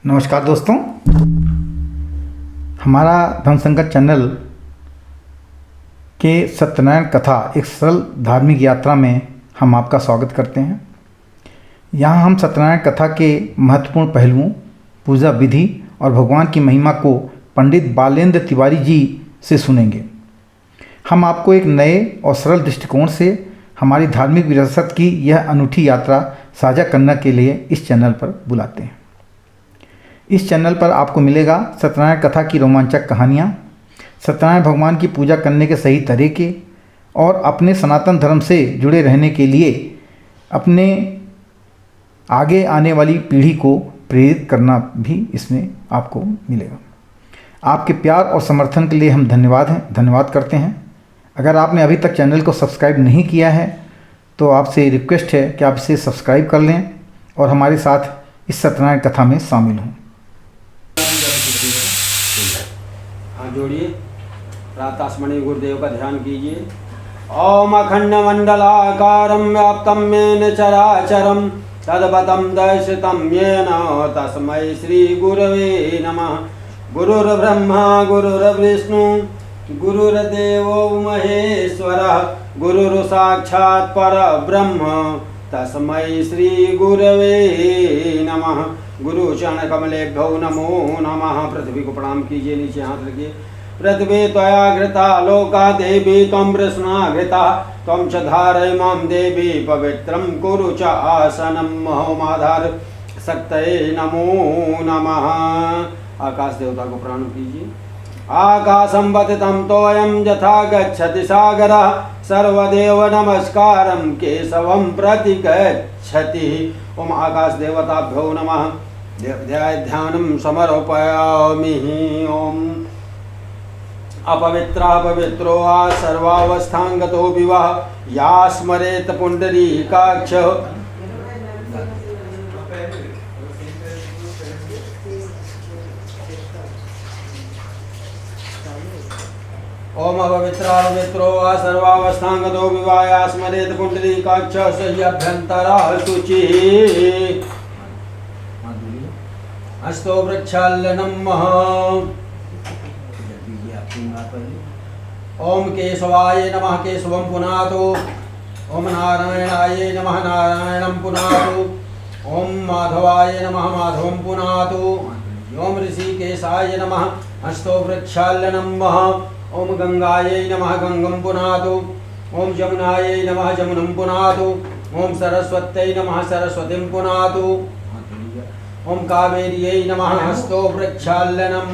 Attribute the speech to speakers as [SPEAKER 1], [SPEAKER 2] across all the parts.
[SPEAKER 1] नमस्कार दोस्तों, हमारा धर्मसंकट चैनल के सत्यनारायण कथा एक सरल धार्मिक यात्रा में हम आपका स्वागत करते हैं। यहाँ हम सत्यनारायण कथा के महत्वपूर्ण पहलुओं, पूजा विधि और भगवान की महिमा को पंडित बालेंद्र तिवारी जी से सुनेंगे। हम आपको एक नए और सरल दृष्टिकोण से हमारी धार्मिक विरासत की यह अनूठी यात्रा साझा करने के लिए इस चैनल पर बुलाते हैं। इस चैनल पर आपको मिलेगा सत्यनारायण कथा की रोमांचक कहानियाँ, सत्यनारायण भगवान की पूजा करने के सही तरीके और अपने सनातन धर्म से जुड़े रहने के लिए अपने आगे आने वाली पीढ़ी को प्रेरित करना भी इसमें आपको मिलेगा। आपके प्यार और समर्थन के लिए हम धन्यवाद करते हैं। अगर आपने अभी तक चैनल को सब्सक्राइब नहीं किया है तो आपसे रिक्वेस्ट है कि आप इसे सब्सक्राइब कर लें और हमारे साथ इस सत्यनारायण कथा में शामिल हों।
[SPEAKER 2] जोड़िए, प्रातस्मरणीय गुरुदेव का ध्यान कीजिए। ओम अखंड मंडलाकारं व्याप्तं येन चराचरं तद्पदं दर्शितं येन तस्मै श्री गुरवे नमः। गुरुर्ब्रह्मा गुरुर्विष्णु गुरुर्देवो महेश्वरः गुरुर्साक्षात् परब्रह्म तस्मै श्री गुरवे नमः। गुरु चरण कमलेभ्यो नमो नमः। पृथ्वी को प्रणाम कीजिए, नीचे हाथ रखिए। पृथ्वी त्वया घृता लोका देवी त्वं प्रश्नाघृता त्वं च धारयिमां देवी पवित्रं कुरु च आसनं महोमाधार शक्तये नमो नमः। आकाश देवता को प्रणाम कीजिए। आकाशं पतितं तोयं यथा गच्छति सागरः सर्वदेव नमस्कारं केशवं प्रति गच्छति। ओम आकाश देवताभ्यो नमः। ध्यानं समर्पयामि। ओम अपवित्रा पवित्रो वा सर्वावस्थांगतो विवाह या स्मरेत पुंडरीकाक्ष ओम अपवित्रा पवित्रो वा सर्वावस्थांगतो विवाह या स्मरेत पुंडरीकाक्ष सह्यभ्यंतरा शुचिः हस्तो वृक्षालनं ओम केशवाय नमः केशवं पुनातु। ओम नारायणाय नमः नारायणं पुनातु। ओम माधवाय नमः माधवं पुनातु। ओम ऋषिकेशाय नमः हस्तो वृक्षालनं ओम गंगायै नमः गंगं पुनातु। ओम जमुनायै नमः जमुनं पुनातु। ओम सरस्वत्यै नमः सरस्वतीं पुनातु। ओम कावेर्यै नमः हस्तो वृक्षालनं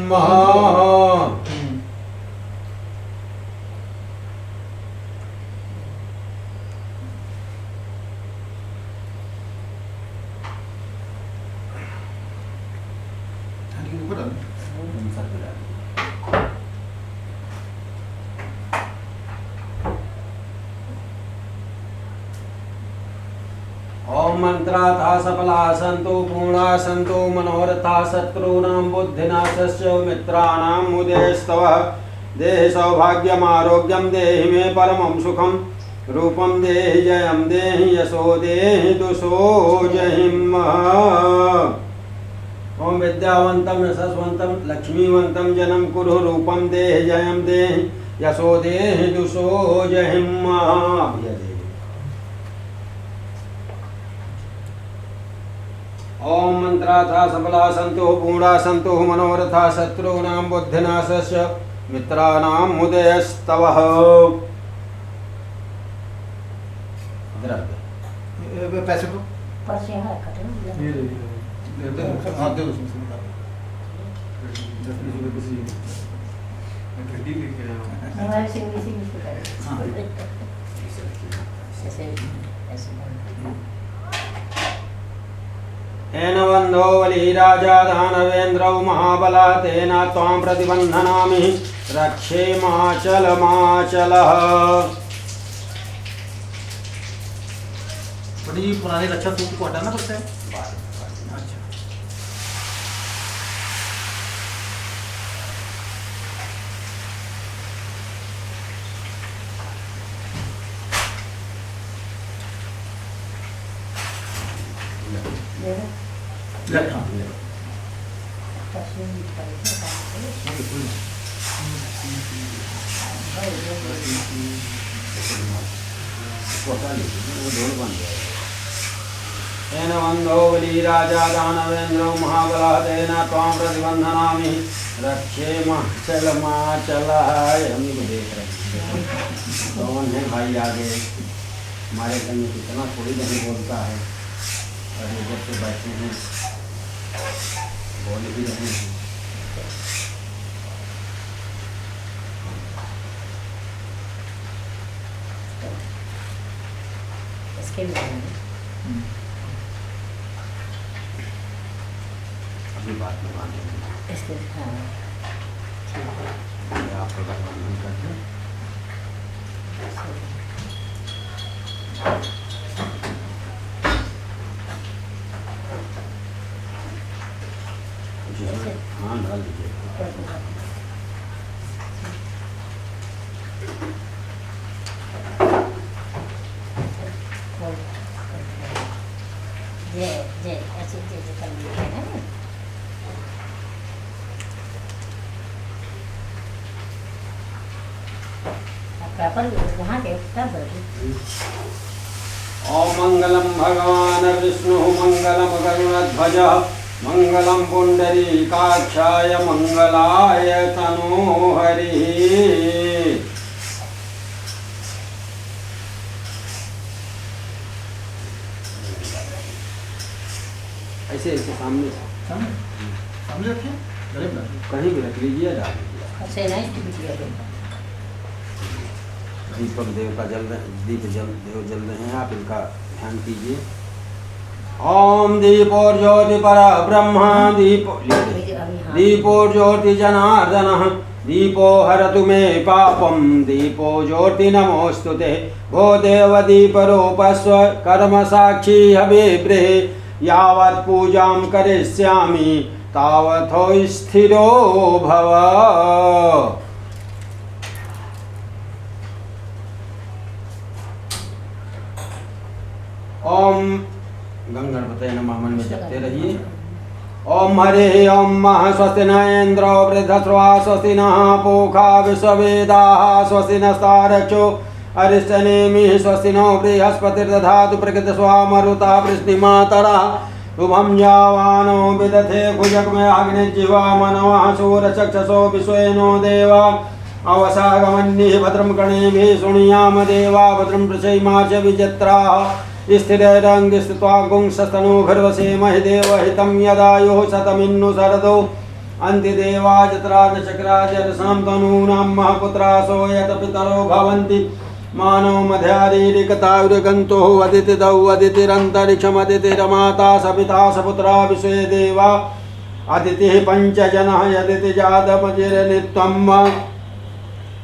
[SPEAKER 2] ओम मंत्राथा सफला सन्तु पूर्णा सन्तु मनोरथा शत्रूणां बुद्धिनाशस्य मित्राणां मुदेस्तवः। देहि सौभाग्यम् आरोग्यं देहि मे परमं सुखं रूपं देहि जयं देहि यशो देहि दुषो जहिम्। ओम विद्यावन्तं यशस्वन्तं लक्ष्मीवन्तं जनं कुरु रूपं देहि जयं देहि यशो देहि दुषो जहिम्। ओम मंत्राथा सफला सन्तु पूर्णा सन्तु मनोरथा शत्रूणां बुद्धिनाशस्य मित्राणां मुदयस्तवः।
[SPEAKER 1] पैसे तो
[SPEAKER 2] एनवन्धो बली राजा दानवेन्द्रौ महाबला तेना त्वां प्रतिबन्धनामि रक्षेमाचलमाचलः।
[SPEAKER 1] बड़ी पुरानी रक्षा सूट को हटाना पड़ता है।
[SPEAKER 2] तेन वंदो बली राजा दानवेन्द्रो महाबला तेन त्वां प्रतिबंधनामि रक्षे माचलाय। हम को देख रहे हैं कौन है भाई आगे हमारे संग कितना थोड़ी नहीं बोलता है और ये जब से बैठे हैं बोल भी रहे हैं।
[SPEAKER 3] इसके
[SPEAKER 2] अभी बात में मानेंगे
[SPEAKER 3] इसके हाँ
[SPEAKER 2] आपको नहीं करते हाँ डाल दीजिए।
[SPEAKER 3] जे ऐसे चीजें करनी है ना। प्रॉपर वहाँ के तब
[SPEAKER 2] ओम मंगलम भगवान विष्णु मंगलम गरुड़ध्वज मंगलम पुंडरीकाक्षाय मंगलाय तनोहरि। ऐसे ऐसे सामने
[SPEAKER 1] सामने रखिए,
[SPEAKER 2] कहीं भी रख लीजिए, डाल लीजिए।
[SPEAKER 3] से नहीं बिटिया
[SPEAKER 2] दीपक देव का जल दीप देव जल रहे हैं, आप इनका ध्यान कीजिए। ओम दीपो ज्योति पर ब्रह्म दीपो ज्योति जनार्दन दीपो हरतु मे पापम दीपो ज्योति नमोस्तुते। भो देव दीप रूपस्व कर्म साक्षी हविप्रेः यावत् पूजां करिष्यामि तावथो स्थिरो भव। ओम गंगणपतये नमः मन में जपते रहिए। ओम हरे ओम मह स्वस्ति न इंद्रो वृद्धस्वा स्वस्ति नः पूषा विश्ववेदाः स्वस्ति नस्तारक्षो अरिष्टनेमिः स्वस्ति नो बृहस्पतिर्दधातु प्रकृतिस्वामरुता वृष्टिमातरः शुभं यावानो विदधे कुजग्मयाग्निर्जिह्वा मनवः शूरचक्षसो विश्वेनो देवा अवसागमन्यः भद्रं कर्णेभिः शृणुयाम देवा भद्रं पृषैमाच विजत्राः स्थिरैरङ्ग स्थित्वा गुंसस्तनो भर्वसेमहि देवहितं यदायुः शतमिन्नु शरदो अन्तिदेवा जत्राजचक्राज रसां तनूनां महपुत्रासो यत पितरो भवन्ति मानो मध्यारीरिकतायुर्गन्तुः वदितिदौ वदितिरन्तरिक्षमदितिरमाता सपिता सपुत्रा विश्वे देवा अदितिः पञ्चजनः यदिति जातमजिरनित्यम्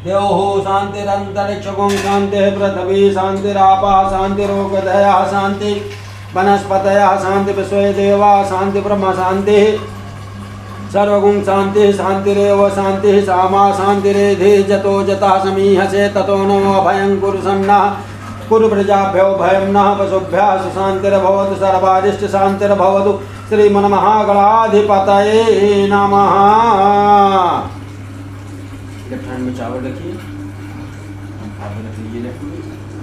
[SPEAKER 2] देवो शांतिरंतरिक्षगुं शांतिः पृथ्वी शांतिरापः शांतिरोगधयः शांति वनस्पतयः शांति विश्वे देवा शांति ब्रह्म शांतिः सर्वगुं शांतिः शांतिरेव शांतिः सामा शांतिरेधि जतो जतः समीहसे ततो नो अभयं कुरु सन्नः कुरु प्रजाभ्यो भयं नः पशुभ्यः सुशान्तिर्भवतु सर्वारिष्ट शान्तिर्भवतु श्रीमन्महागणाधिपतये नमः। ठंड में चावल रखिए, रख लीजिए,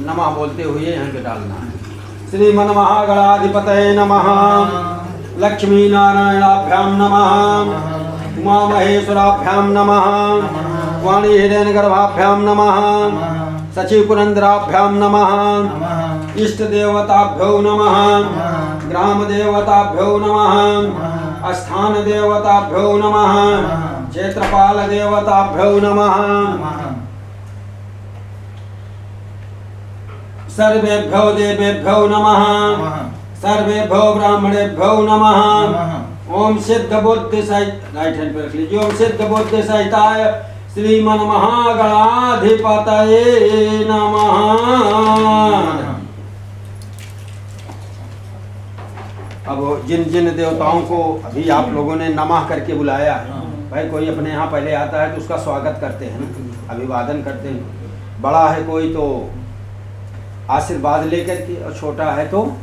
[SPEAKER 2] नमः बोलते हुए यहाँ पे डालना है। श्रीमन्महागणाधिपतये नमः, लक्ष्मी नारायणाभ्यां नमः, उमा महेश्वराभ्यां नमः, वाणी हिरण्यगर्भाभ्यां नमः, सचिव पुरंदराभ्यां नमः, इष्ट देवताभ्यो नमः, ग्राम देवताभ्यो नमः, स्थान देवताभ्यो नमः, क्षेत्रपाल देवताभ्यो नमः, सर्वेभ्यो देवेभ्यो नमः, सर्वेभ्यो ब्राह्मणेभ्यो नमः। ओम सिद्ध बुद्धि सहित राइट हैंड पे रख लीजिए। ओम सिद्ध बुद्धि सहिताय श्रीमन्महागणाधिपतये नमः। अब जिन जिन देवताओं को अभी आप लोगों ने नमः करके बुलाया है, भाई कोई अपने यहाँ पहले आता है तो उसका स्वागत करते हैं, अभिवादन करते हैं। बड़ा है कोई तो आशीर्वाद लेकर के, और छोटा है तो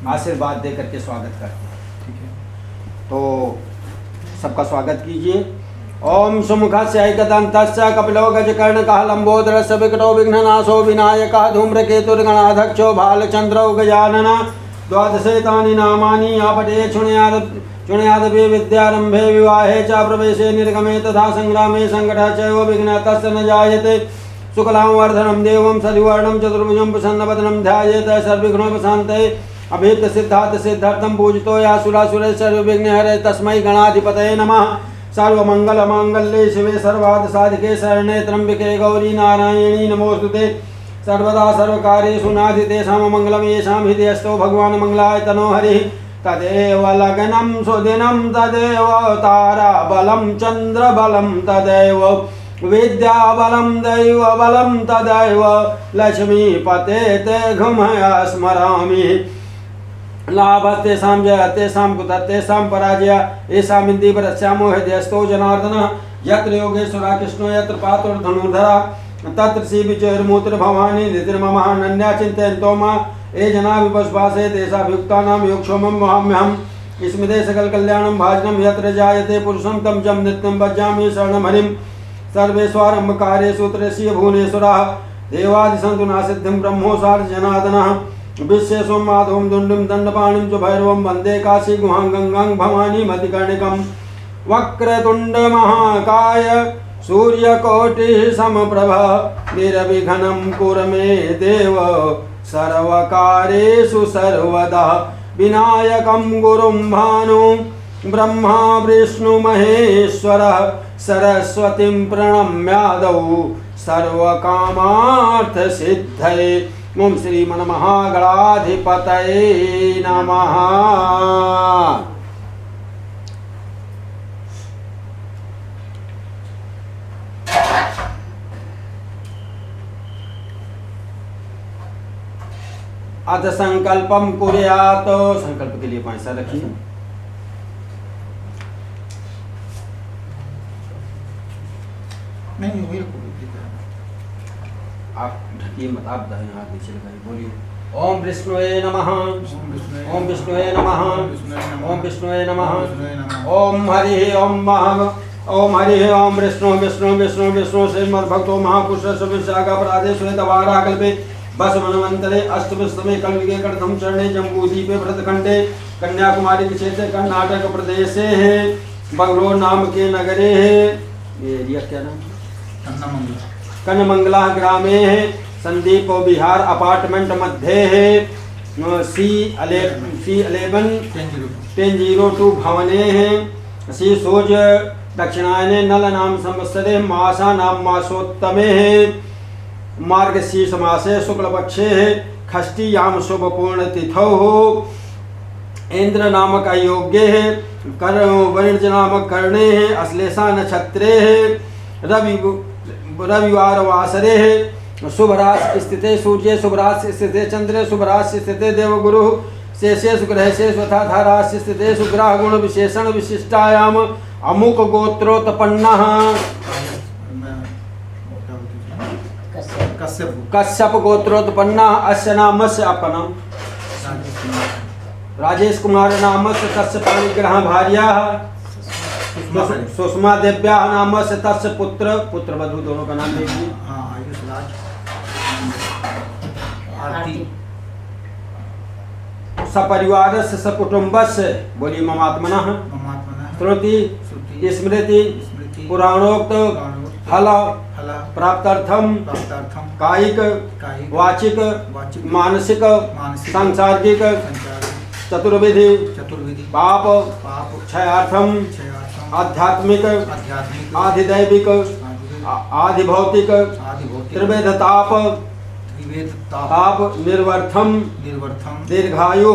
[SPEAKER 2] आशीर्वाद दे करके स्वागत करते हैं। ठीक है, तो सबका स्वागत कीजिए। ओम सुमुखस्य ऐकदन्तस्य कपिलो गजकर्णकः लम्बोदरस्य विकटो विघ्ननाशो विनायकः धूम्रकेतुर्गणाध्यक्षो भालचन्द्रो गजाननः द्वादशैतानि नामानि आपटे चुणयादपि विद्यारम्भे विवाहे च प्रवेशे निर्गमे तथा संग्रामे संकटः चैव विघ्नः तस्य न जायते। शुक्लां वर्धनं देवं सद्वर्णं चतुर्भुजं प्रसन्नवदनं ध्यायेत सर्वविघ्नोपशान्तये। अभीत सिद्धार्थ सिद्धार्थं पूजितो या सुरासुरे सर्वविघ्नहरे तस्मै गणाधिपतये नमः। सर्वमङ्गलमाङ्गल्ये शिवे सर्वार्थसाधिके शरण्ये त्र्यम्बके गौरी नारायणी नमोस्तुते। सर्वदा सर्वकार्येषु नाधितेषां मङ्गलं येषां हृदि अस्तो भगवान् मङ्गलाय तनो हरिः। तदेव लग्नं सुदिनं तदेव ताराबलं चन्द्रबलं तदेव विद्याबलं दैवबलं तदैव लक्ष्मीपते ते घुमया स्मरामि। लाभस्तेषां जयस्तेषां कुतस्तेषां पराजया येषां इन्दीवरस्यामो हृदयस्थो जनार्दनः। यत्र योगेश्वरः कृष्णो यत्र पातुर्धनुर्धरः तत्र श्रीविजयर्मूर्तिर्भवानी नितिर्ममानन्या चिन्तयन्तो मां ये जना विपश्वासे तेषाभियुक्तानां योगक्षेमं वहाम्यहम्। स्मृते सकलकल्याणं भाजनं यत्र जायते पुरुषं तं चं नित्यं भजामि शरणं हरिं। सर्वेष्वारम्भकार्येषु त्रयस्य भुवनेश्वरः देवादिसन्तु नासिद्धिं ब्रह्मोऽसार जनार्दनः। विश्वेशं माधवं दुण्डं दण्डपाणिं च भैरवं वन्दे काशी गुहां गंगां भवानी मतिकर्णिकम्। वक्रतुण्डमहाकाय सूर्यकोटिः समप्रभ निर्विघ्नं कुरु मे देव सर्वकार्येषु सर्वदा। विनायकं गुरुं भानुं ब्रह्मा विष्णु महेश्वरः सरस्वतीं प्रणम्यादौ सर्वकामार्थ सिद्धये। ओम श्रीमन्महागणाधिपतये नमः। अथ संकल्पम कुर्यात्। संकल्प के लिए पैसा रखिए।
[SPEAKER 1] नहीं वही रखो।
[SPEAKER 2] आप ढकिए मत, आप दाएं हाथ नीचे लगाइए, बोलिए ओम विष्णुवे नमः। ओम विष्णुवे नमः। ओम विष्णुवे नमः। ओम हरि ओम महा ओम हरि ओम विष्णु विष्णु विष्णु विष्णु श्रीमद्भक्तो महापुरुष सुविशाखापराधे श्वेतवाराकल्पे बसवनवंतरे अष्टविश्वमे कल्विके कर्तम चरणे जम्बूद्वीपे भरतखंडे कन्याकुमारी के क्षेत्र कर्नाटक प्रदेश है बंगलोर नाम के नगरे है। ये एरिया क्या नाम है? कन्नमंगला ग्रामे है। संदीप विहार अपार्टमेंट मध्य है। C11-1002 भवने हैं। श्री सूर्य दक्षिणायने नल नाम संवत्सरे मासा नाम मासोत्तमे है। मार्गशीर्ष मासे शुक्ल पक्षे है। खष्टी याम शुभ पूर्ण तिथौ हो। इंद्र नामक अयोग्य है। वरिण नामक कर्णे है। अश्लेषा नक्षत्रे है। रविवार वासरे है। शुभ राशि स्थिते सूर्य शुभ राशि स्थिते चंद्र शुभ राशि स्थिते देवगुरु शेषेषु ग्रहेषु तथा राशि स्थितेषु ग्रह गुण विशेषण विशिष्टायाम अमुक गोत्रोत्पन्नः। कश्यप गोत्रोत्पन्नः। अस्य नामस्य अपनम् राजेश कुमार नामस्य तस्य पाणिग्रह भार्याः सुषमा देव्याः नामस्य तस्य पुत्र पुत्रवधू दोनों का नाम देखिए। सपरिवारस्य सकुटुम्बस्य बोलिए ममात्मनः। श्रुति स्मृति पुराणोक्त फल प्राप्त्यर्थम कायिक वाचिक मानसिक सांसारिक चतुर्विधि पाप क्षयार्थम आध्यात्मिक आधिदैविक आधिभौतिक त्रिवेदताप निर्वर्थम दीर्घायु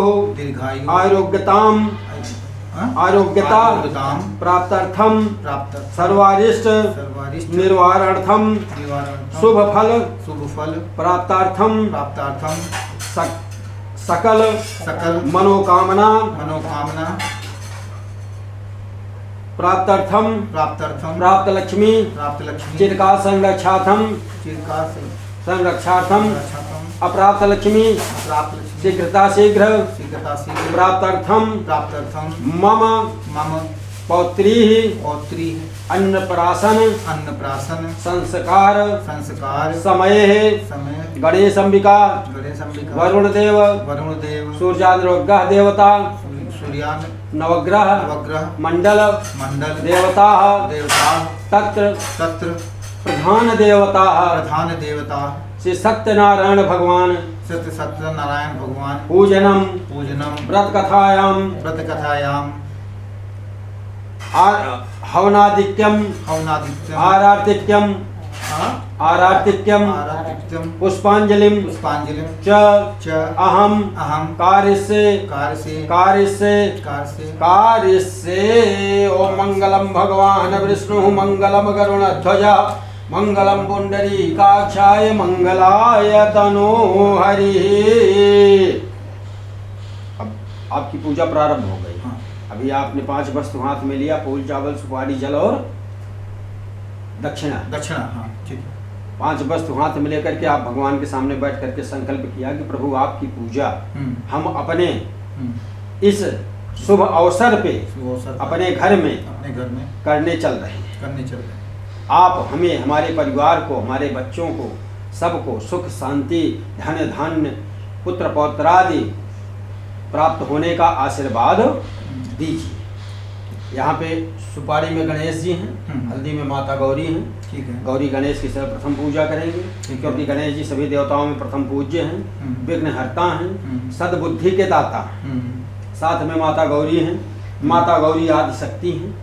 [SPEAKER 2] आरोग्यता प्राप्त्यर्थम सर्वारिष्ट निर्वाणार्थम शुभ फल प्राप्तार्थम सकल मनोकामना प्राप्त्यर्थम प्राप्त लक्ष्मी चिरकाल संरक्षार्थम अप्राप्त लक्ष्मी शीघ्र प्राप्त्यर्थम मम पौत्री
[SPEAKER 1] पौत्री
[SPEAKER 2] अन्नप्राशन
[SPEAKER 1] अन्नप्राशन
[SPEAKER 2] संस्कार
[SPEAKER 1] संस्कार
[SPEAKER 2] समय
[SPEAKER 1] समय
[SPEAKER 2] गणेश अंबिका
[SPEAKER 1] गणेश अंबिका
[SPEAKER 2] वरुण देव
[SPEAKER 1] वरुण देव
[SPEAKER 2] सूर्यानुग्रह देवता
[SPEAKER 1] सूर्यान
[SPEAKER 2] नवग्रह
[SPEAKER 1] नवग्रह
[SPEAKER 2] मंडल
[SPEAKER 1] मंडल
[SPEAKER 2] देवता
[SPEAKER 1] देवता
[SPEAKER 2] तत्र
[SPEAKER 1] तत्र
[SPEAKER 2] प्रधान देवता
[SPEAKER 1] प्रधान देवता
[SPEAKER 2] श्री सत्यनारायण भगवान
[SPEAKER 1] सत्य सत्यनारायण भगवान
[SPEAKER 2] पूजनम
[SPEAKER 1] पूजनम
[SPEAKER 2] व्रत कथायाम
[SPEAKER 1] व्रत कथायाम
[SPEAKER 2] हवनादिक्यम
[SPEAKER 1] हवनादित्यम
[SPEAKER 2] आरार्तिक्यम आरार्तिक्यम
[SPEAKER 1] आराधित्यम
[SPEAKER 2] पुष्पांजलिम
[SPEAKER 1] पुष्पांजलिम
[SPEAKER 2] च
[SPEAKER 1] च
[SPEAKER 2] अहम
[SPEAKER 1] अहम
[SPEAKER 2] कार्यसे
[SPEAKER 1] कार्यसे
[SPEAKER 2] कार्यसे
[SPEAKER 1] कार्यसे
[SPEAKER 2] कार्यसे ओम मंगलम भगवान विष्णु मंगलम गरुणध्वज मंगलम पुंडरीकाक्षाय मंगलाय तनो हरि। अब आपकी पूजा प्रारंभ हो गई।
[SPEAKER 1] हाँ।
[SPEAKER 2] अभी आपने 5 वस्तु हाथ में लिया, फूल चावल सुपारी जल और दक्षिणा।
[SPEAKER 1] दक्षिणा हाँ ठीक है।
[SPEAKER 2] 5 वस्तु हाथ में लेकर के आप भगवान के सामने बैठ करके संकल्प किया कि प्रभु आपकी पूजा हम अपने इस शुभ अवसर पे अपने घर में करने चल रहे हैं। आप हमें, हमारे परिवार को, हमारे बच्चों को, सबको सुख शांति धन धान्य पुत्र पौत्रादि प्राप्त होने का आशीर्वाद दीजिए। यहाँ पे सुपारी में गणेश जी हैं, हल्दी में माता गौरी हैं।
[SPEAKER 1] ठीक है।
[SPEAKER 2] गौरी गणेश की सर्वप्रथम पूजा करेंगे क्योंकि गणेश जी सभी देवताओं में प्रथम पूज्य हैं, विघ्नहर्ता हैं, सद्बुद्धि के दाता हैं। साथ में माता गौरी हैं। माता गौरी आदि शक्ति हैं,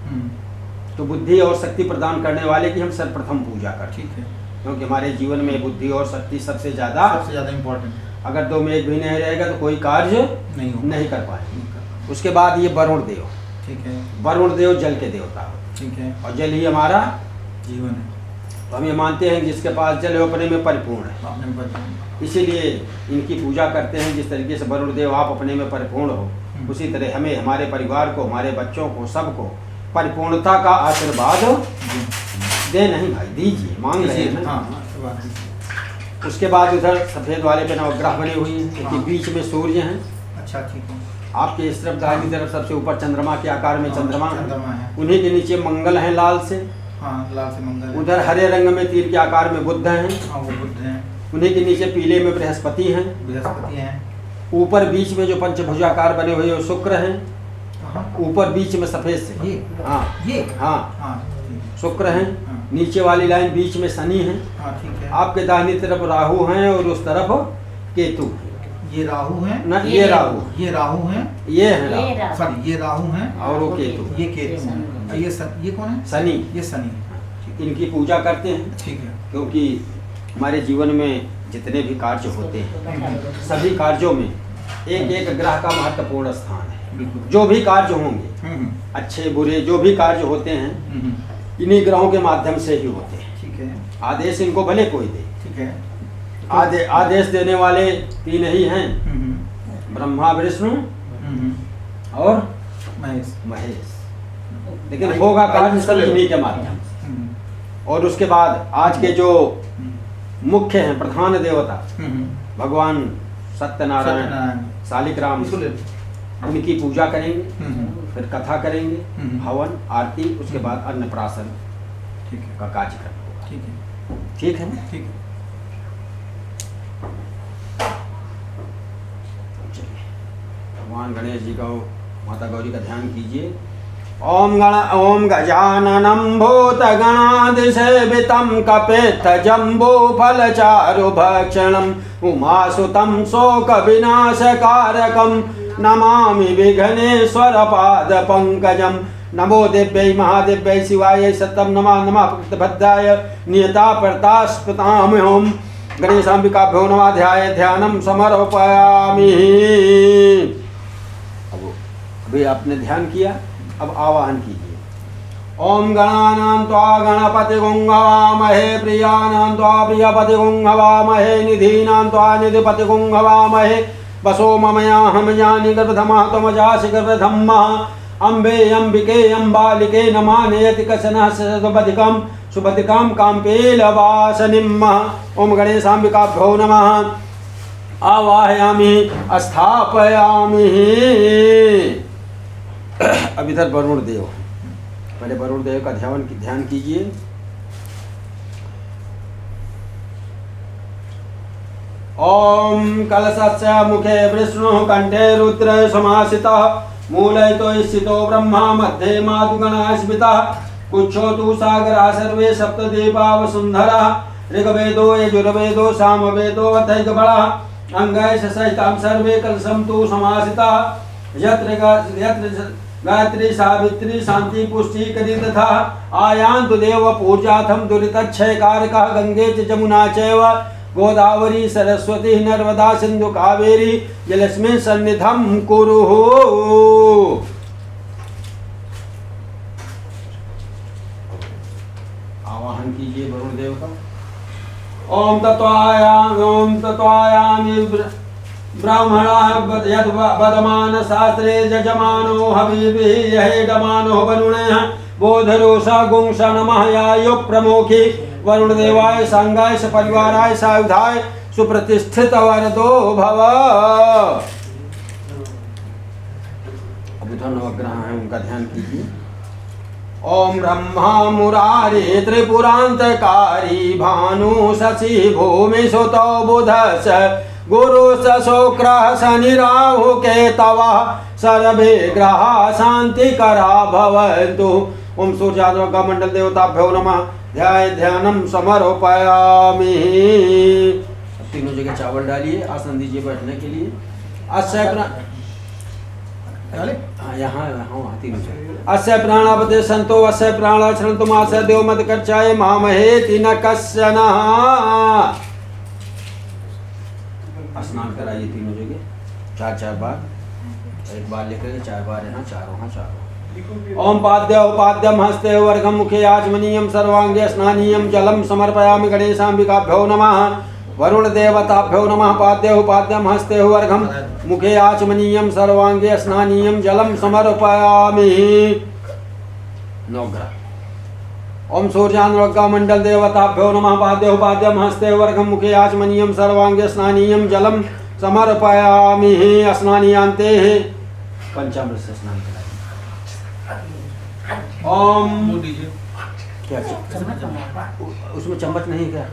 [SPEAKER 2] तो बुद्धि और शक्ति प्रदान करने वाले की हम सर्वप्रथम पूजा करते हैं।
[SPEAKER 1] ठीक है।
[SPEAKER 2] क्योंकि हमारे जीवन में बुद्धि और शक्ति सबसे ज़्यादा
[SPEAKER 1] इम्पोर्टेंट है।
[SPEAKER 2] अगर 2 में 1 भी नहीं रहेगा तो कोई कार्य नहीं कर पाएंगे। उसके बाद ये वरुण देव।
[SPEAKER 1] ठीक है।
[SPEAKER 2] वरुण देव जल के देवता हो।
[SPEAKER 1] ठीक है।
[SPEAKER 2] और जल ही हमारा
[SPEAKER 1] जीवन है।
[SPEAKER 2] तो हम ये मानते हैं कि जिसके पास जल है अपने में परिपूर्ण है, इसीलिए इनकी पूजा करते हैं। जिस तरीके से वरुण देव आप अपने में परिपूर्ण हो, उसी तरह हमें, हमारे परिवार को, हमारे बच्चों को, सबको परिपूर्णता का आशीर्वाद दे। नहीं भाई, दीजिए, मांग रहे हैं ना। उसके बाद उधर सफेद वाले पे नवग्रह बने हुए हैं क्योंकि बीच में सूर्य हैं।
[SPEAKER 1] अच्छा ठीक है।
[SPEAKER 2] आपके इस तरफ दाहिनी तरफ सबसे ऊपर चंद्रमा के आकार में चंद्रमा है।
[SPEAKER 1] है।
[SPEAKER 2] उन्हीं के नीचे मंगल हैं लाल से।
[SPEAKER 1] हाँ, लाल से मंगल है।
[SPEAKER 2] उधर हरे रंग में तीर के आकार में बुद्ध हैं।
[SPEAKER 1] हाँ, वो बुद्ध हैं।
[SPEAKER 2] उन्हीं के नीचे पीले में बृहस्पति हैं।
[SPEAKER 1] बृहस्पति हैं।
[SPEAKER 2] ऊपर बीच में जो पंचभुजाकार बने हुए वो शुक्र हैं। ऊपर बीच में सफेद से
[SPEAKER 1] ये
[SPEAKER 2] हाँ
[SPEAKER 1] हाँ
[SPEAKER 2] शुक्र हैं।
[SPEAKER 1] हाँ।
[SPEAKER 2] नीचे वाली लाइन बीच में शनि हैं।
[SPEAKER 1] हाँ ठीक है।
[SPEAKER 2] आपके दाहिनी तरफ राहु हैं और उस तरफ केतु।
[SPEAKER 1] ये राहु हैं।
[SPEAKER 2] ना ये राहु,
[SPEAKER 1] ये राहु हैं।
[SPEAKER 2] ये है राहु।
[SPEAKER 1] सॉरी, ये राहु हैं
[SPEAKER 2] और वो केतु।
[SPEAKER 1] ये केतु हैं। ये कौन है?
[SPEAKER 2] शनि।
[SPEAKER 1] ये शनि है।
[SPEAKER 2] इनकी पूजा करते हैं।
[SPEAKER 1] ठीक है।
[SPEAKER 2] क्योंकि हमारे जीवन में जितने भी कार्य होते हैं, सभी कार्यों में एक एक ग्रह का महत्वपूर्ण स्थान है। जो भी कार्य होंगे, अच्छे बुरे जो भी कार्य होते हैं, इन्हीं ग्रहों के माध्यम से ही होते हैं।
[SPEAKER 1] ठीक है।
[SPEAKER 2] आदेश इनको भले कोई दे।
[SPEAKER 1] ठीक है।
[SPEAKER 2] आदेश देने वाले 3 ही हैं, ब्रह्मा विष्णु और महेश। लेकिन होगा कार्य सब इन्हीं के माध्यम से। और उसके बाद आज के जो मुख्य हैं प्रधान देवता भगवान सत्यनारायण शालिग्राम, उनकी पूजा करेंगे, फिर कथा करेंगे, हवन आरती, उसके बाद अन्नप्राशन का कार्यक्रम होगा।
[SPEAKER 1] ठीक है।
[SPEAKER 2] ठीक है।
[SPEAKER 1] ठीक है।
[SPEAKER 2] चलिए, भगवान गणेश जी का, माता गौरी का ध्यान कीजिए। ओम गजाननं भूतगणाधिसेवितं कपित्थजम्बूफलचारुभक्षणं उमासुतं शोकविनाशकारकं नमामि विघ्नेश्वरपादपङ्कजं। नमो दिव्यै महादिव्यै शिवाय सत्यं नमः। नमः भद्राय नियताप्रतास्पतामहं गणेशाम्बिकाभ्यो नमः। ध्यानं समर्पयामि। अभी आपने ध्यान किया, अब आवाहन कीजिए। ओम गणानां त्वा गणपतिगुं हवामहे, प्रियाणां त्वा प्रियपतिगुं हवामहे, निधीनां त्वा निधिपतिगुं हवामहे। वसो ममयाहं यानि गर्भधमः त्वमजासि गर्भधम्मः। अम्बे अम्बिके अम्बालिके नमानयति कशनः सदबधिकं सुबधिकां काम्पेलवासनिम्। ओम गणेशाम्बिकाभ्यो नमः। आवाहयामि, स्थापयामि। अब इधर वरुण देव, पहले वरुण देव का ध्यान कीजिए। ओम कलशस्य मुखे विष्णु कंठे रुद्र समासितः मूले तो स्थितो ब्रह्मा मध्ये मातुगणा स्मितः कुच्छो तु सागरा सर्वे सप्तद्वीपा वसुन्धरा ऋग्वेदो यजुर्वेदो सामवेदो अथैकबलः अंगैः सहितां सर्वे कलशं तु समासितः यत्र गायत्री सावित्री शांति पुष्टि करी तथा आयान्तु देव पूजार्थं दुरितक्षयकारकः गंगे च जमुना चैव गोदावरी सरस्वती नर्मदा सिंधु कावेरी जलस्मिन् सन्निधं कुरुः। आवाहन कीजिए वरुण देव का। ओम तत्वायामि ब्राह्मणः यद् वदमान शास्त्रे यजमानो हविभिः यहेडमानो वरुणः बोधरोषा गुंस नमः यायो प्रमुखी वरुण देवाय सांगाय सपरिवाराय सायुधाय सुप्रतिष्ठित वरदो भव। अभी तो नवग्रह है, उनका ध्यान कीजिए। ओम ब्रह्मा मुरारी त्रिपुरांतकारी भानु शशि भूमि सुतो बुधस गुरु शुक्र शनि राहु केतवः सर्वे ग्रहा शांतिकरा भवन्तु। ओम सूर्यालोक मंडल देवताभ्यो नमः। ध्यानम समर्पयामि। तीनों जगह चावल डालिए, आसन दीजिए बैठने के लिए। अस्य प्राणापते संतो अस्य प्राणाश्रंतु मास्य देव मत कर्चाय मामहे तीन कश्यन। स्नान कराइए तीनों जगह 4 बार, एक बार लेकर 4 बार यहाँ, चारों। ओम पाद्य उपाद्यम हस्ते वर्गम मुखे आचमनीयम सर्वांगे स्नानीयम जलम समर्पयामि गणेशांबिकाभ्यो नमः। वरुण देवताभ्यो नमः। पाद्य उपाद्यम हस्ते वर्गम मुखे आचमनीयम सर्वांगे स्नानीयम जलम समर्पयामि। नवग्रह। ओम सूर्यानुग्रह मंडल देवताभ्यो नमः। पाद्य उपाद्यम हस्ते वर्गम मुखे आचमनीयम सर्वांगे स्नानीयम जलम समर्पयामि। स्नानीयांते पंचामृत से स्नान कराइए। ओम क्या उसमें चम्मच नहीं क्या?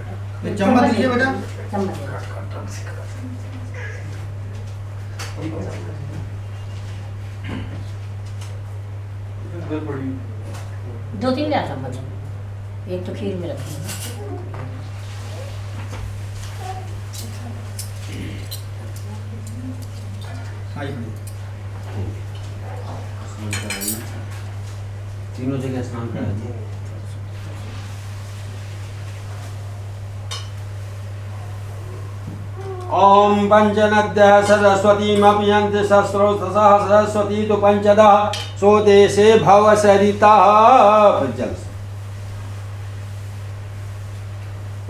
[SPEAKER 1] चम्मच दीजिए बेटा।
[SPEAKER 3] दो तीन लिया चम्मच, एक तो खीर में रखी है।
[SPEAKER 2] तीनों जगह स्नान कराइए। ओम पंचनद्यः सरस्वतीमपियन्ति सहस्रशः सरस्वती तु पंचदः सोदेशे भवसरितः। जल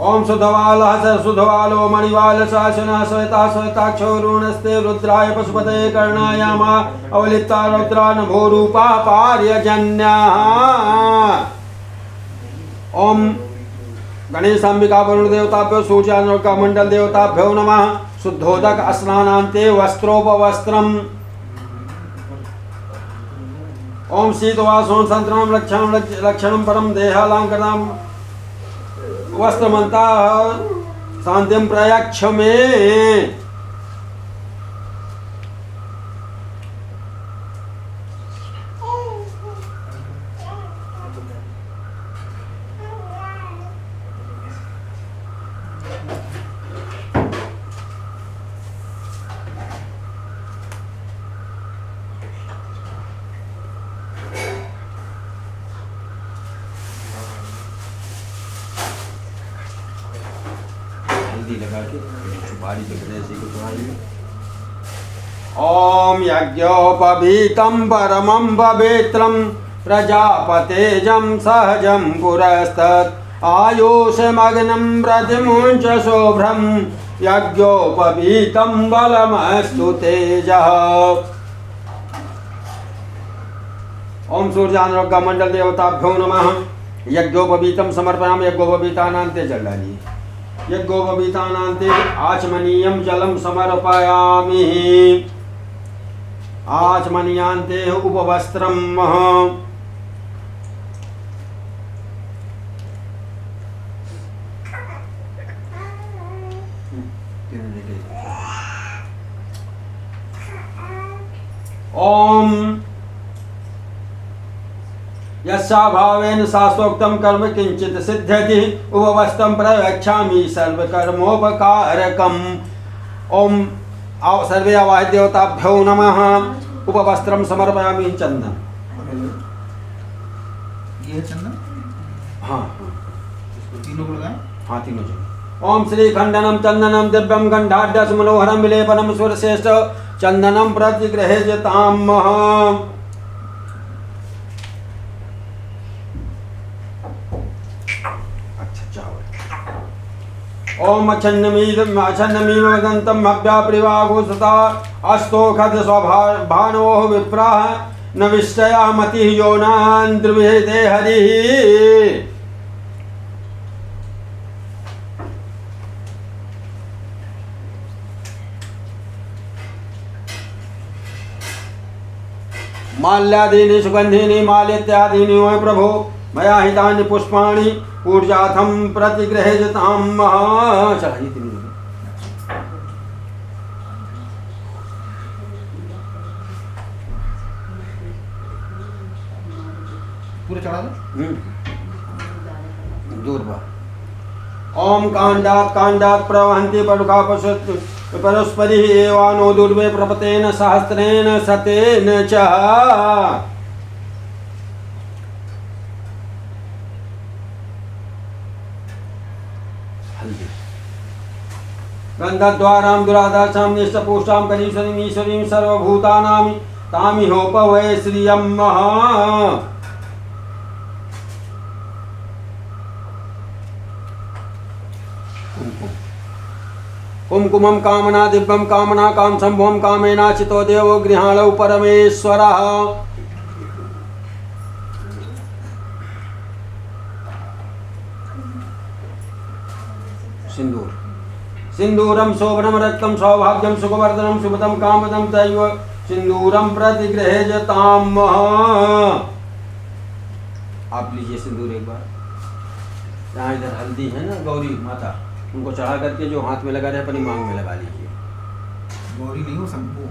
[SPEAKER 2] ओम सुधवालः सुधवालो मणिवाल शासनः श्वेता श्वेताक्षो ऋणस्ते रुद्राय पशुपतये कर्णायामा अवलिप्ता रुद्रा नभो रूपा पार्यजन्यः। ओम गणेशांबिका वरुण देवताभ्यो सूर्यानुग्रह मंडल देवताभ्यो नमः। शुद्धोदक स्नानान्ते वस्त्रोपवस्त्रम्। ओम शीतवासों संतरम लक्षणं परम देहालंकृतं वस्त्रमंता शांतिम प्रयच्छ में। लगा के सुपारी के गणेश को चढ़ाइए। ओम यज्ञोपवीतं परमं पवित्रं प्रजापतेजं सहजं पुरस्तत् आयुषमग्नं प्रतिमुञ्च शुभ्रं यज्ञोपवीतं बलमस्तु तेजः। ओम सूर्यानुग्रह मंडल देवताभ्यो नमः। यज्ञोपवीतं समर्पयामि। यज्ञोपवीतानान्ते जल डालिए। यज्ञोपवीतानान्ते आचमनीयं जलं समर्पयामि। आचमनीयान्ते उपवस्त्रम्। ओम यस्या भावेन शास्त्रोक्तं कर्म किंचित सिद्ध्यति उपवस्तं प्रवक्ष्यामि सर्वकर्मोपकारकम्। ओम आओ सर्वे आवाह देवताभ्यो नमः। उपवस्त्रं समर्पयामि। चंदन
[SPEAKER 1] ये है चंदन।
[SPEAKER 2] हाँ
[SPEAKER 1] तीनों को लगाएं।
[SPEAKER 2] हाँ तीनों जगह। ओम श्री खंडनम चंदनम दिव्यम गंधाढ्यस मनोहरम विलेपनम सुरश्रेष्ठ चंदनम प्रतिगृह्यताम्। ओम अछन्नमीव वदन्तं अभ्याप्रिवाघोषता अस्तोखद स्वभानोः विप्राः न विष्टया मतिः योनान्द्रविहिते हरिः। माल्यादीनि सुगंधीनि माल्यत्यादीनि वै प्रभो मया हितानि पुष्पाणि पूज्यार्थं प्रतिगृह्यताम्। चढ़ाइए तीनों जगह।
[SPEAKER 1] पूरे चढ़ा दो।
[SPEAKER 2] दूर बा। ओम कांडात प्रवहन्ति परुखा परस्परिः एवानो दूर्वे प्रपतेन सहस्रेण शतेन च। गन्धद्वारां दुरादासां निष्ठपुष्टां करीश्वरीं ईश्वरीं सर्वभूतानां तामिहोपवै श्रियम्। कुमकुमं कामना दिव्यं कामना काम संभवं कामेनाचितो देवो गृहाणौ परमेश्वरः। सिंदूर सिंदूरम शोभनम रक्तम सौभाग्यम सुखवर्धनम शुभदम कामदम तैव सिंदूरम प्रतिगृह्यताम्। आप लीजिए सिंदूर एक बार। यहाँ इधर हल्दी है ना गौरी माता, उनको चढ़ा करके जो हाथ में लगा रहे अपनी मांग में लगा लीजिए।
[SPEAKER 1] गौरी नहीं हो संपू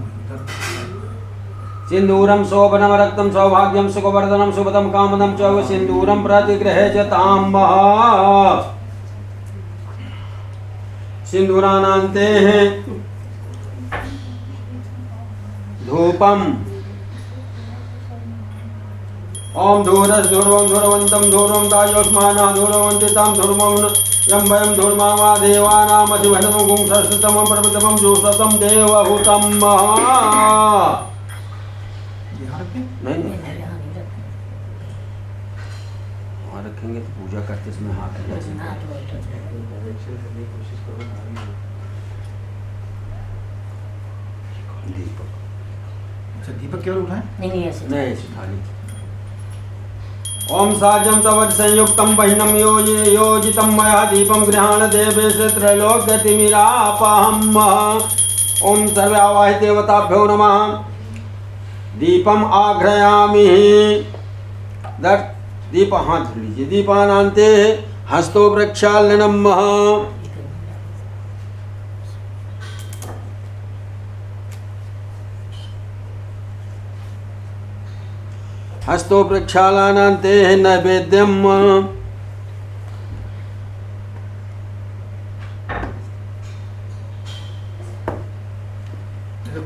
[SPEAKER 2] सिंदूरम शोभनम रक्तम सौभाग्यम सुखवर्धनम शुभदम कामदम च सिंदूरम प्रतिगृह्यताम्। सिंदूरानान्ते धूपम। ओम धूरस धूर्वं धूर्वन्तं धूर्वं तायोस्माना धूर्वन्ति तां धूर्वं यं वयं धूर्मावा देवानामधिवनमं गुंसस्तमं प्रभृतमं जोषतं देवहूतं। नहीं वहाँ रखेंगे तो पूजा करते समय हाथ दीपक।
[SPEAKER 1] अच्छा दीपक केवल उठाएं?
[SPEAKER 3] नहीं ऐसे
[SPEAKER 2] नहीं थाली। ओम साजं तवत् संयुक्तं बहिनं योजितं मया दीपं गृहाण देवेश त्रैलोक्यतिमिरापहम्। ओम सर्वे आवाहि देवताभ्यो नमः। दीपम आघ्रयामि। दीप हाथ धर लीजिए। दीपानान्ते हस्तो प्रक्षालनम्। हस्तो प्रक्षालनान्ते नैवेद्यम्।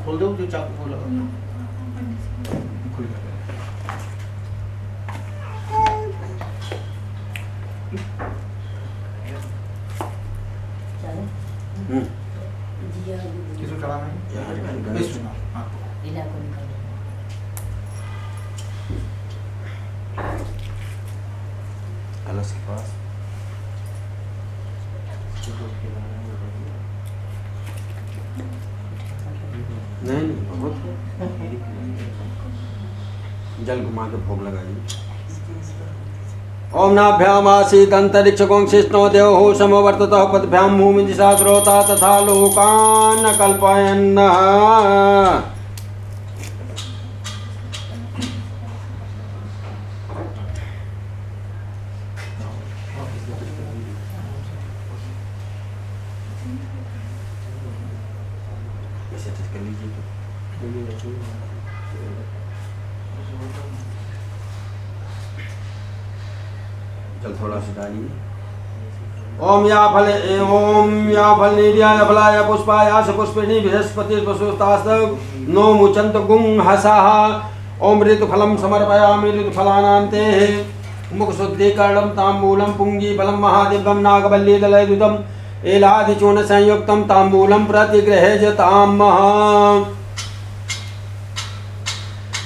[SPEAKER 1] खोल दो जो चाकू खोला खुल गया। किसको चढ़ाना है? इसको। हाँ।
[SPEAKER 2] कलश के पास नहीं बहुत जल घुमा के भोग लगाइए। ओम नाभ्याम आसीत् अंतरिक्षकों शिष्णो देवो समवर्ततः पदभ्याम भूमि दिशा श्रोता तथा लोकान् कल्पयन्। से टच कर लीजिए तो चल थोड़ा सा डालिए। ओम या फल नीर्याय फलाय पुष्पाय पुष्पिणी बृहस्पति वसुस्तास्तव नो मुचंत गुं हसः। ओम ऋतुफलं समर्पयामि ऋतुफलानान्ते मुख शुद्धीकरणं तांबूलं पुंगीफलं महादिव्यं नागवल्लीदलयुतं एलादिचूर्ण संयुक्तं तांबूलं प्रतिगृह्यताम्।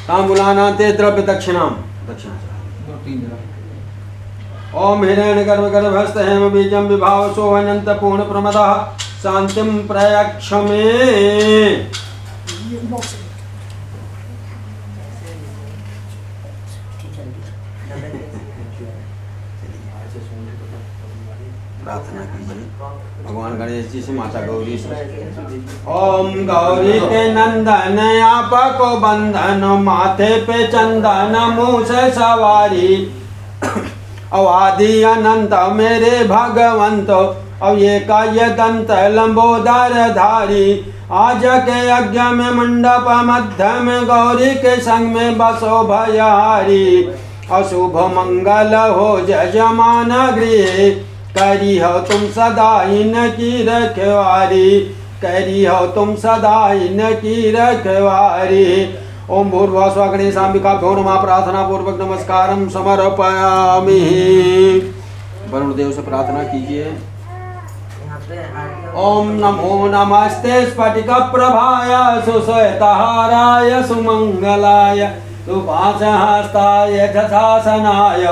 [SPEAKER 2] तांबूलानान्ते द्रव्य दक्षिणां ओम हिरण्यगर्भगर्भस्थ हेम बीजं विभाव सोऽनंत पूर्ण प्रमदः शांतिं प्रयक्ष मे। प्रार्थना कीजिए भगवान गणेश जी से, माता गौरी से। ओम गौरी के नंदन आप को बंधन, माथे पे चंदन मुँह से सवारी, अवादि अनंत मेरे भगवंत, अब ये का ये दंत लंबोदर धारी। आज के यज्ञ में मंडप मध्य में गौरी के संग में बसो भयहारी। अशुभ मंगल हो जजमान गृह, करी हो तुम सदा इनकी रखवारी, करी हो तुम सदा इनकी रखवारी। ओम भूर्भुवः स्वः गणेशाम्बिकाभ्यो नमः। प्रार्थना पूर्वक नमस्कारं समर्पयामि। वरुण देव से प्रार्थना कीजिए। ओम नमो नमस्ते स्फटिक प्रभाय सुश्वेतहाराय सुमंगलाय सुपाशहस्ताय जथासनाय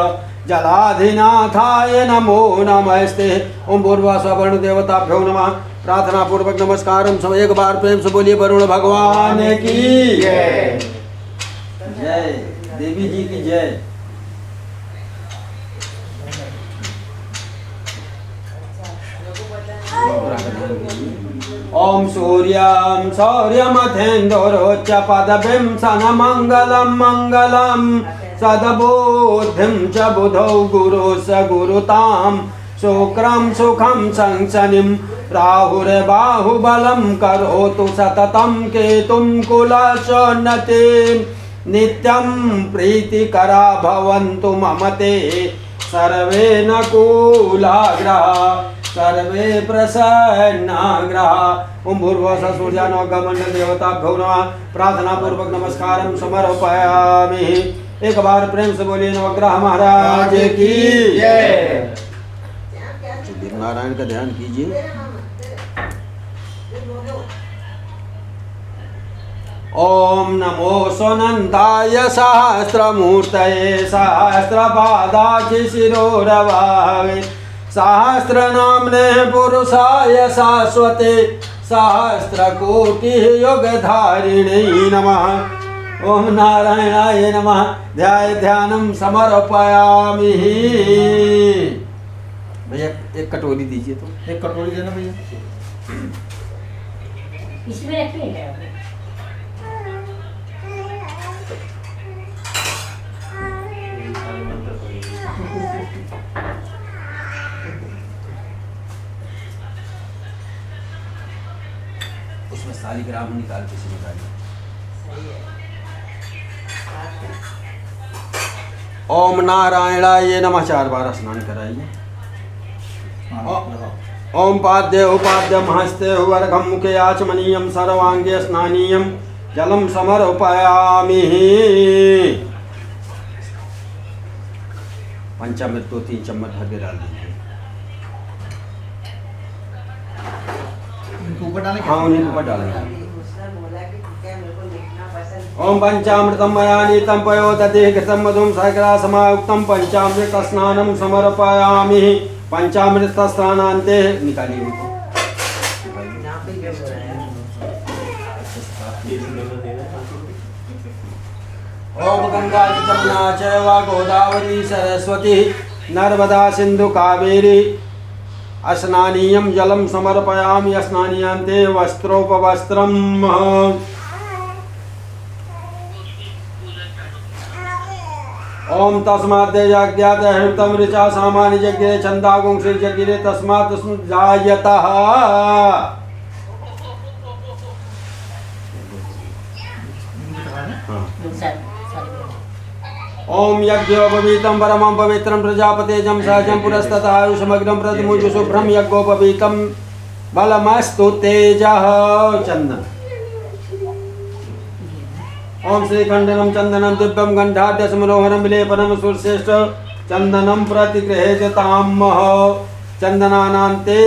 [SPEAKER 2] जलाधिनाथाय नमो नमस्ते। ओम भूर्भुवः स्वः वरुण देवताभ्यो नमः। प्रार्थना पूर्वक नमस्कारम। सब एक बार प्रेम से बोलिए वरुण भगवान की जय। जय देवी जी की जय। ओम सूर्यं सौर्यमथेन्दोरोच्च पदभिं सनमंगलम मंगलम, सदबुद्धिं च बुधौ गुरु स गुरुताम, शुक्रं सुखं संसनिं राहुर्बाहुबलं करोतु सततं केतुं कुलशोन्नतिं। नित्यं प्रीतिकरा भवन्तु मम ते सर्वे नकुलाग्रहा, सर्वे प्रसन्नाग्रहा। ओम भूर्भुवः स्वः सूर्यानुग्रहमंडल देवताभ्यो नमः। प्रार्थना पूर्वक नमस्कारं समर्पयामि। एक बार प्रेम से बोलिए नवग्रह महाराज की जय। नारायण का ध्यान कीजिए। ओम नमो सोनंताय सहस्रमूर्तये सहस्रपादाय शिरोरवावे, सहस्रनाम्ने पुरुषाय शाश्वते सहस्रकोटि योगधारिणे नमः। ओम नारायणाय नमः। ध्यानं समर्पयामि। भैया एक कटोरी दीजिए तो।
[SPEAKER 1] एक कटोरी देना भैया।
[SPEAKER 3] इसमें रखिए।
[SPEAKER 2] उसमें शालिग्राम निकाल के से निकालिए। ओम नारायणाय नमः। 4 बार स्नान कराइए। ओम पाद्य उपाद्य हस्ते वर्गम मुखे आचमनीयम सर्वांगे स्नानीयम जलम समर्पयामि। पंचामृत 2-3 चम्मच भर के डाल दीजिए।
[SPEAKER 1] ऊपर डालें।
[SPEAKER 2] हाँ उन्हीं ऊपर डालेंगे। ओम पंचामृतम मया नीतं पयोदधि घृतं मधुं शर्करा समायुक्तं पंचामृत स्नानं समर्पयामि। पंचामृत स्नानान्ते निकालिए उनको। ओम गंगा जमुना चैव गोदावरी सरस्वती नर्मदा सिंधु कावेरी स्नानीयं जलं समर्पयामि। स्नानीयान्ते वस्त्रोपवस्त्रम्। ओम तस्मात् यज्ञात हृतं ऋचा सामान्य यज्ञे छन्दागुं श्री यज्ञे तस्मात् जायतः। हाँ।
[SPEAKER 3] सारी
[SPEAKER 2] ओम यज्ञोपवीतं परमं पवित्रं प्रजापतेजं सहजं पुरस्ततः आयुषमग्नं प्रतिमुच शुभ्रं यज्ञोपवीतं बलमस्तु तेजः चंदन। ओम श्रीखंडनं चंदनं दिव्यं गंधाढ्य समनोहरं विलेपनं सुरश्रेष्ठ चंदनं प्रतिगृहेजताम चंदनानान्ते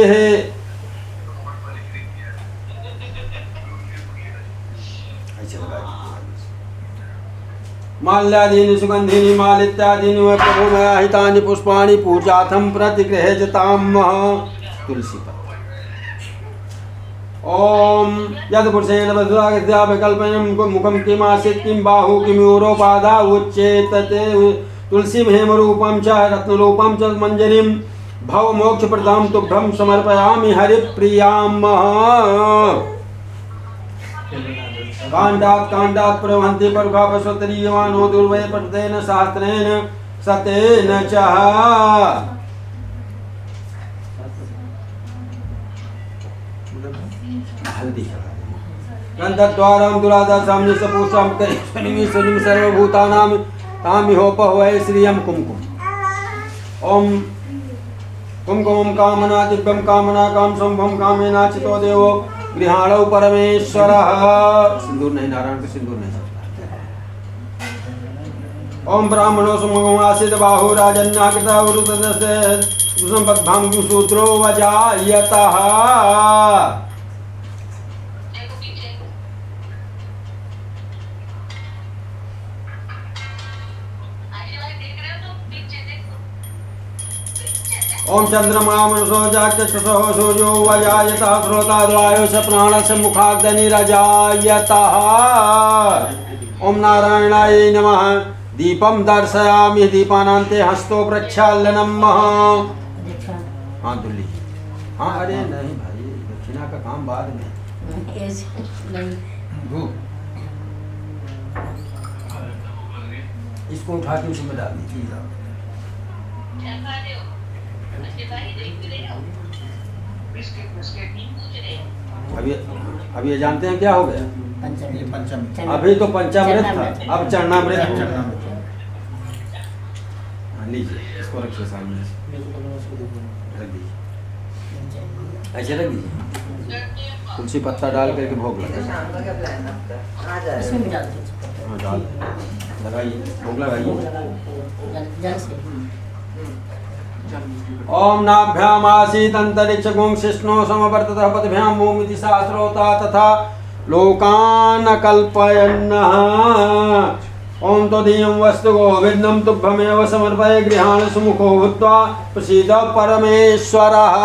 [SPEAKER 2] माल्यादीनि सुगंधीनि मालित्यादीनि व प्रभु मया हितानि पुष्पाणि पूजार्थं प्रतिगृहेजताम तुलसी पत्र। ओम यद पुरुषेण वधुरागत्या विकल्पयं मुखं किमासीत् किं बाहु किमूरोपादा उच्चेतते तुलसी हेमरूपं च रत्नरूपं च मंजरीं भवमोक्षप्रदां तुभ्यं समर्पयामि हरिप्रियाम्। कांडात् प्रवहन्ति परुखा पशुतरीयमानो दुर्वै पठतेन शास्त्रेण सतेन च। हल्दी गन्धद्वारां दुरादासाम्नि सपूषां करिष्वनिमि सुनिमि सर्वभूतानां तामिहोपहवै श्रियं कुमकुम। ओम कुमकुमं कामना दिव्यं कामना काम संभं कामेनाचितो देवो गृहाणौ परमेश्वरः। सिंदूर नहीं, नारायण को सिंदूर नहीं चलता। ओम ब्राह्मणो सुमगमासित बाहु राजन्याकृता वरुतदस्य संपद्भां शूद्रो वजायतः। ओम चंद्रमा मनसो जाचक्षुषो सूर्यो वजायतः श्रोताद्वायुष प्राणस्य मुखाग्निरजायतः। ओम नारायणाय नमः। दीपम दर्शयामि दीपानान्ते हस्तो प्रक्षालनम्। हाँ दुल्ली हाँ, अरे नहीं भाई, दक्षिणा का काम बाद में। इसको उठा के उसमें डाल दीजिए। अभी ये जानते हैं क्या हो गया?
[SPEAKER 3] पंचमी।
[SPEAKER 2] अभी तो पंचामृत था, अब चरणामृत। लीजिए इसको रखिए सामने, रख दीजिए, ऐसे रख दीजिए। तुलसी पत्ता डाल करके भोग लगाइए। हाँ डाल लगाइए, भोग लगाइए। ओम नाभ्याम आसीत् अंतरिक्षगुं शिष्णो समवर्ततः पदभ्यां भूमिति शास्त्रोता तथा लोकान् कल्पयन्नः। ओम तदीयं वस्तु गोविन्दं तुभ्यमेव समर्पये गृहाण सुमुखो भूत्वा प्रसीद परमेश्वरः।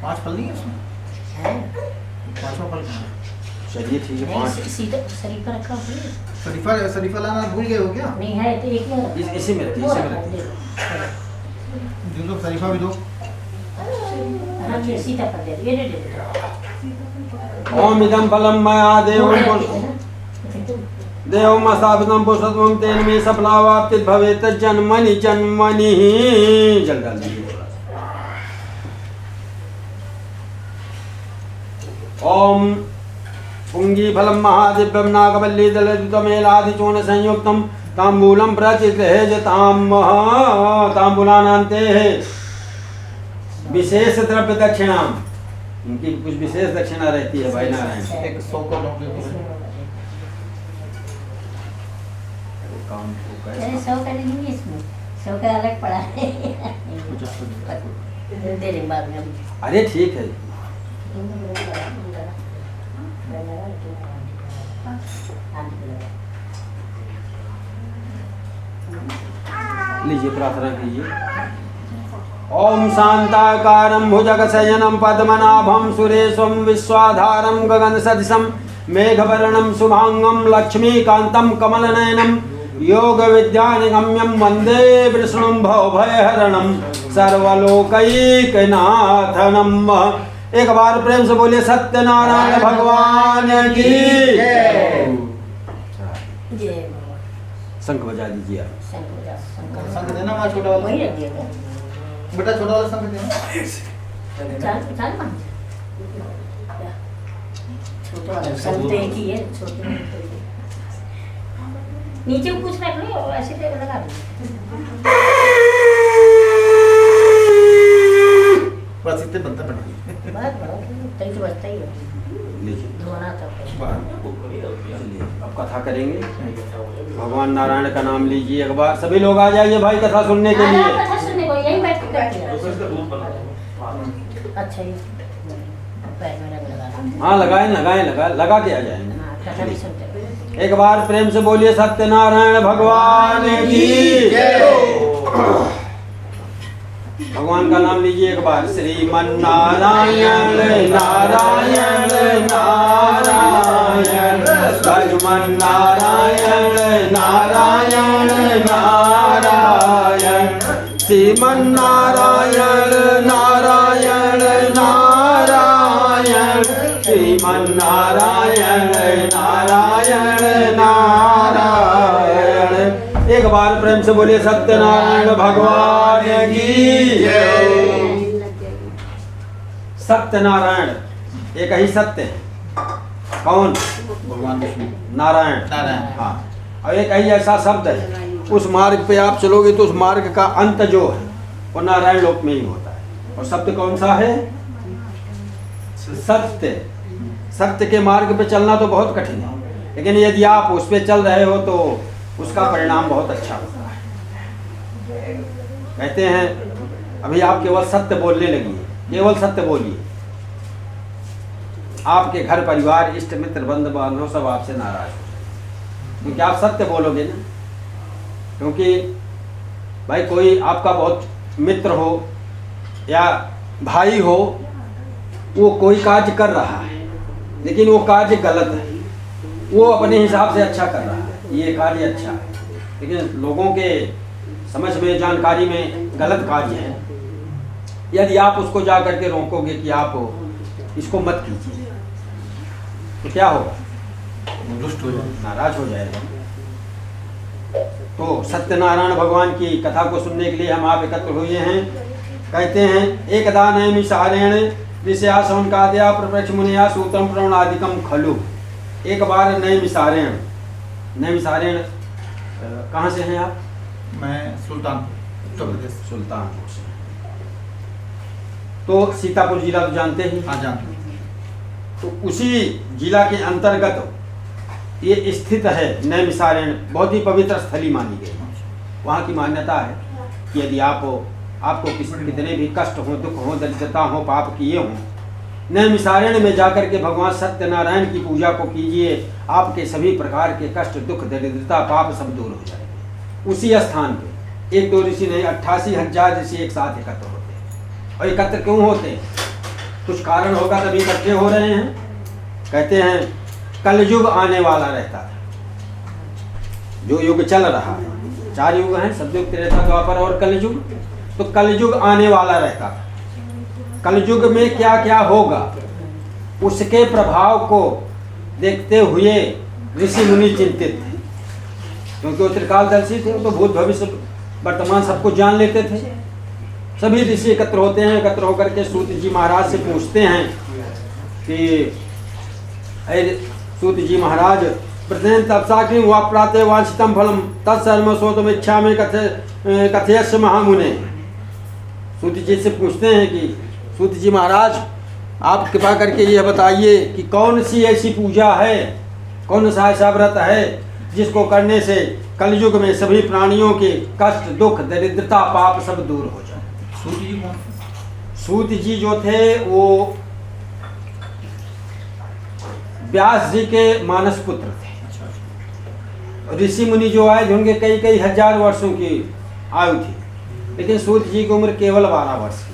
[SPEAKER 1] पांच फल नहीं है उसमें? पांचवा फल कहाँ है?
[SPEAKER 2] चलिए ठीक है, पांच
[SPEAKER 3] शरीफा रखा हुआ है।
[SPEAKER 1] शरीफा लाना भूल गए हो क्या?
[SPEAKER 3] नहीं है तो एक ही है।
[SPEAKER 2] इसी में रखिए, इसी में रखिए।
[SPEAKER 1] जो लोग शरीफा भी दो।
[SPEAKER 3] हाँ ये सीधा कर दे, ये दे दे।
[SPEAKER 2] ओम इदं फलं मया देवमस्थापितं पुरुषोत्तमं तेन मे सफलावाप्तिर् भवेत् जन्मनि जन्मनि। जल डाल दीजिए। ओम पुंगीफलं महादिव्यं नागवल्लीदलद्युतमेलादिचूर्ण संयुक्तं ताम्बूलं प्रतिगृहेजताम्। ताम्बूलानान्ते विशेष द्रव्य दक्षिणा, इनकी कुछ विशेष दक्षिणा रहती है भाई नारायण।
[SPEAKER 1] एक 100 को
[SPEAKER 2] काम को
[SPEAKER 3] अरे 100 का नहीं है इसमें, 100 का अलग पड़ा है। दे दें बाद में हम।
[SPEAKER 2] अरे ठीक है। लीजिए प्रार्थना कीजिए। ओम शांताकारं भुजगशयनं पद्मनाभं सुरेशं विश्वाधारं गगनसदृशं मेघवर्णं शुभांगं लक्ष्मीकान्तं कमलनयनं योगविद्यानिगम्यं वन्दे विष्णुं भवभयहरणं सर्वलोकैकनाथनम्। एक बार प्रेम से बोलिए सत्यनारायण भगवान की। शंख बजा दीजिए आप।
[SPEAKER 3] शंख बजा, शंख
[SPEAKER 1] शंख देना वहाँ छोटा वाला।
[SPEAKER 3] वही रख दिएगा।
[SPEAKER 1] बेटा छोटा वाला शंख देना।
[SPEAKER 3] चाल मान छोटे वाला शंख तो एक ही है, छोटे में तो एक ही। नीचे कुछ रख लो और ऐसे पे लगा दो।
[SPEAKER 1] बस इतने बनता पड़ा।
[SPEAKER 3] बात तई तो बचता ही है।
[SPEAKER 2] लीजिए
[SPEAKER 3] धोना तब
[SPEAKER 2] चलिए, अब कथा करेंगे। भगवान नारायण का नाम लीजिए एक बार। सभी लोग आ जाइए भाई कथा सुनने के लिए।
[SPEAKER 3] कथा सुनने को यही बैठ के करते हैं। अच्छा ये पैर में रंग लगा।
[SPEAKER 2] हाँ लगाए लगा के आ जाएंगे।
[SPEAKER 3] हाँ कथा भी सुनते हैं।
[SPEAKER 2] एक बार प्रेम से बोलिए सत्यनारायण भगवान की जय। भगवान का नाम लीजिए एक बार। श्रीमन्नारायण नारायण नारायण श्रीमन्नारायण नारायण नारायण श्रीमन्नारायण नारायण नारायण श्रीमन्नारायण नारायण नारायण। एक बार प्रेम से बोलिए सत्यनारायण भगवान की जय। सत्यनारायण एक ही सत्य है। कौन?
[SPEAKER 1] भगवान विष्णु
[SPEAKER 2] नारायण।
[SPEAKER 1] नारायण।
[SPEAKER 2] हाँ, और एक ही ऐसा शब्द है उस मार्ग पे आप चलोगे तो उस मार्ग का अंत जो है वो नारायण लोक में ही होता है। और शब्द कौन सा है? सत्य। सत्य के मार्ग पे चलना तो बहुत कठिन है, लेकिन यदि आप उस पे चल रहे हो तो उसका परिणाम बहुत अच्छा होता है। कहते हैं अभी आप केवल सत्य बोलने लगी, केवल सत्य बोलिए, आपके घर परिवार इष्ट मित्र बंधु बांधव सब आपसे नाराज हो जाए, क्योंकि आप सत्य बोलोगे ना। क्योंकि भाई कोई आपका बहुत मित्र हो या भाई हो, वो कोई कार्य कर रहा है लेकिन वो कार्य गलत है, वो अपने हिसाब से अच्छा कर रहा है, ये कार्य अच्छा है, लेकिन लोगों के समझ में जानकारी में गलत कार्य है। यदि आप उसको जा करके रोकोगे कि आप इसको मत कीजिए तो क्या होगा?
[SPEAKER 1] दुष्ट हो जाए,
[SPEAKER 2] नाराज हो जाएगा। तो सत्यनारायण भगवान की कथा को सुनने के लिए हम आप एकत्र हुए हैं। कहते हैं एकदा नैमिषारेण ऋषया शौनकादया प्रपक्ष मुनिया सूत्रम प्रवणादिकम खलु। एक बार नैमिषारेण, नैमिषारेण कहाँ से हैं आप?
[SPEAKER 1] मैं सुल्तानपुर उत्तर प्रदेश।
[SPEAKER 2] सुल्तानपुर से। तो सीतापुर जिला तो जानते ही।
[SPEAKER 1] हाँ जानते।
[SPEAKER 2] तो उसी जिला के अंतर्गत ये स्थित है नैमिषारण्य। बहुत ही पवित्र स्थली मानी गई। वहाँ की मान्यता है कि यदि आपको कितने भी कष्ट हो, दुख हो, दरिद्रता हो, पाप किए हों, नैमिषारण्य में जाकर के भगवान सत्यनारायण की पूजा को कीजिए, आपके सभी प्रकार के कष्ट, दुख, दरिद्रता, पाप सब दूर हो जाएंगे। उसी स्थान पे 1-2 ऋषि नहीं 88,000 ऋषि एक साथ एकत्र होते हैं। और एकत्र क्यों होते हैं? कुछ कारण होगा तभी इकट्ठे हो रहे हैं। कहते हैं कलयुग आने वाला रहता था, जो युग चल रहा है, 4 युग हैं, सतयुग, त्रेता, द्वापर और कलयुग। तो कलयुग आने वाला रहता था। कलयुग में क्या क्या होगा उसके प्रभाव को देखते हुए ऋषि मुनि चिंतित थे, क्योंकि वो त्रिकालदर्शी थे, तो भूत भविष्य वर्तमान सबको जान लेते थे। सभी ऋषि एकत्र होते हैं। एकत्र होकर के सूत जी महाराज से पूछते हैं कि सूत जी महाराज प्रतिदिन तपसा कि वाप्राते वांछितम फलम तत्सर्वसोतम इच्छा में कथयस्य महामुने। सूत जी से पूछते हैं कि सूत जी महाराज आप कृपा करके यह बताइए कि कौन सी ऐसी पूजा है, कौन सा ऐसा व्रत है जिसको करने से कलयुग में सभी प्राणियों के कष्ट, दुख, दरिद्रता, पाप सब दूर हो जाए। सूत जी जो थे वो व्यास जी के मानस पुत्र थे। ऋषि मुनि जो आए थे उनके कई हजार वर्षों की आयु थी, लेकिन सूत जी की उम्र केवल 12 वर्ष की।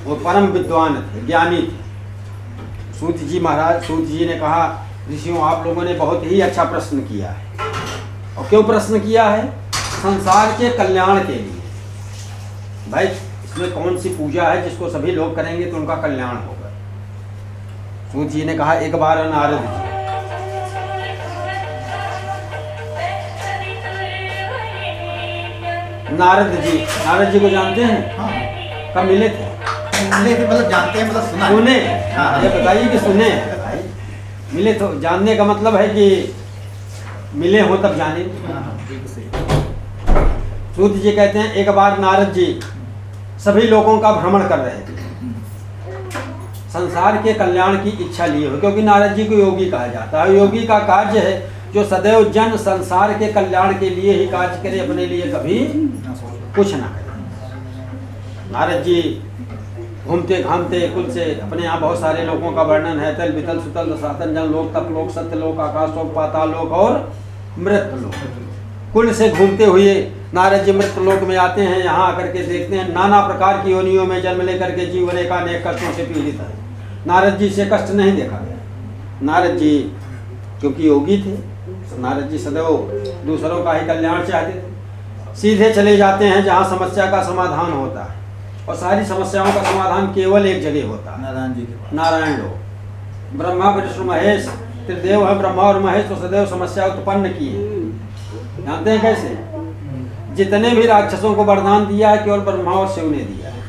[SPEAKER 2] वो परम विद्वान थे, ज्ञानी थे। सूत जी ने कहा ऋषियों आप लोगों ने बहुत ही अच्छा प्रश्न किया है। और क्यों प्रश्न किया है? संसार के कल्याण के लिए। भाई इसमें कौन सी पूजा है जिसको सभी लोग करेंगे तो उनका कल्याण होगा? सूत जी ने कहा एक बार नारद जी नारद जी को जानते हैं?
[SPEAKER 1] हाँ,
[SPEAKER 2] कब मिले थे?
[SPEAKER 1] मिले थे मतलब जानते हैं, मतलब सुना है।
[SPEAKER 2] सुने?
[SPEAKER 1] हाँ।
[SPEAKER 2] ये बताइए कि सुने? मिले तो जानने का मतलब है कि मिले हो तब जाने।
[SPEAKER 1] हाँ, हाँ, बिल्कुल सही।
[SPEAKER 2] सूत जी कहते हैं एक बार नारद जी सभी लोगों का भ्रमण कर रहे थे, संसार के कल्याण की इच्छा लिए हो, क्योंकि नारद जी को योगी कहा जाता है। योगी का कार्य है जो सदैव जन संसार के कल्याण के लिए ही कार्य करे, अपने लिए कभी कुछ ना करे। नारद जी घूमते घामते कुल से, अपने यहाँ बहुत सारे लोगों का वर्णन है, तल वितल सुतल रसातन जन लोक तप लोक सत्य लोक आकाश लोक पाताल लोक और मृत्यु लोक, कुल से घूमते हुए नारद जी मृत्यु लोक में आते हैं। यहाँ आकर के देखते हैं नाना प्रकार की योनियों में जन्म लेकर के जीवन एक अनेक कष्टों से पीड़ित है। नारद जी से कष्ट नहीं देखा गया। नारद जी क्योंकि योगी थे, नारद जी सदैव दूसरों का ही कल्याण चाहते थे। सीधे चले जाते हैं जहाँ समस्या का समाधान होता है, और सारी समस्याओं का समाधान केवल एक जगह होता है,
[SPEAKER 1] नारायण जी के पास।
[SPEAKER 2] नारायण लोक। ब्रह्मा विष्णु महेश त्रिदेव है, ब्रह्मा और महेश तो सदैव समस्या उत्पन्न किए। जानते हैं कैसे? जितने भी राक्षसों को वरदान दिया है केवल ब्रह्मा और शिव ने दिया है,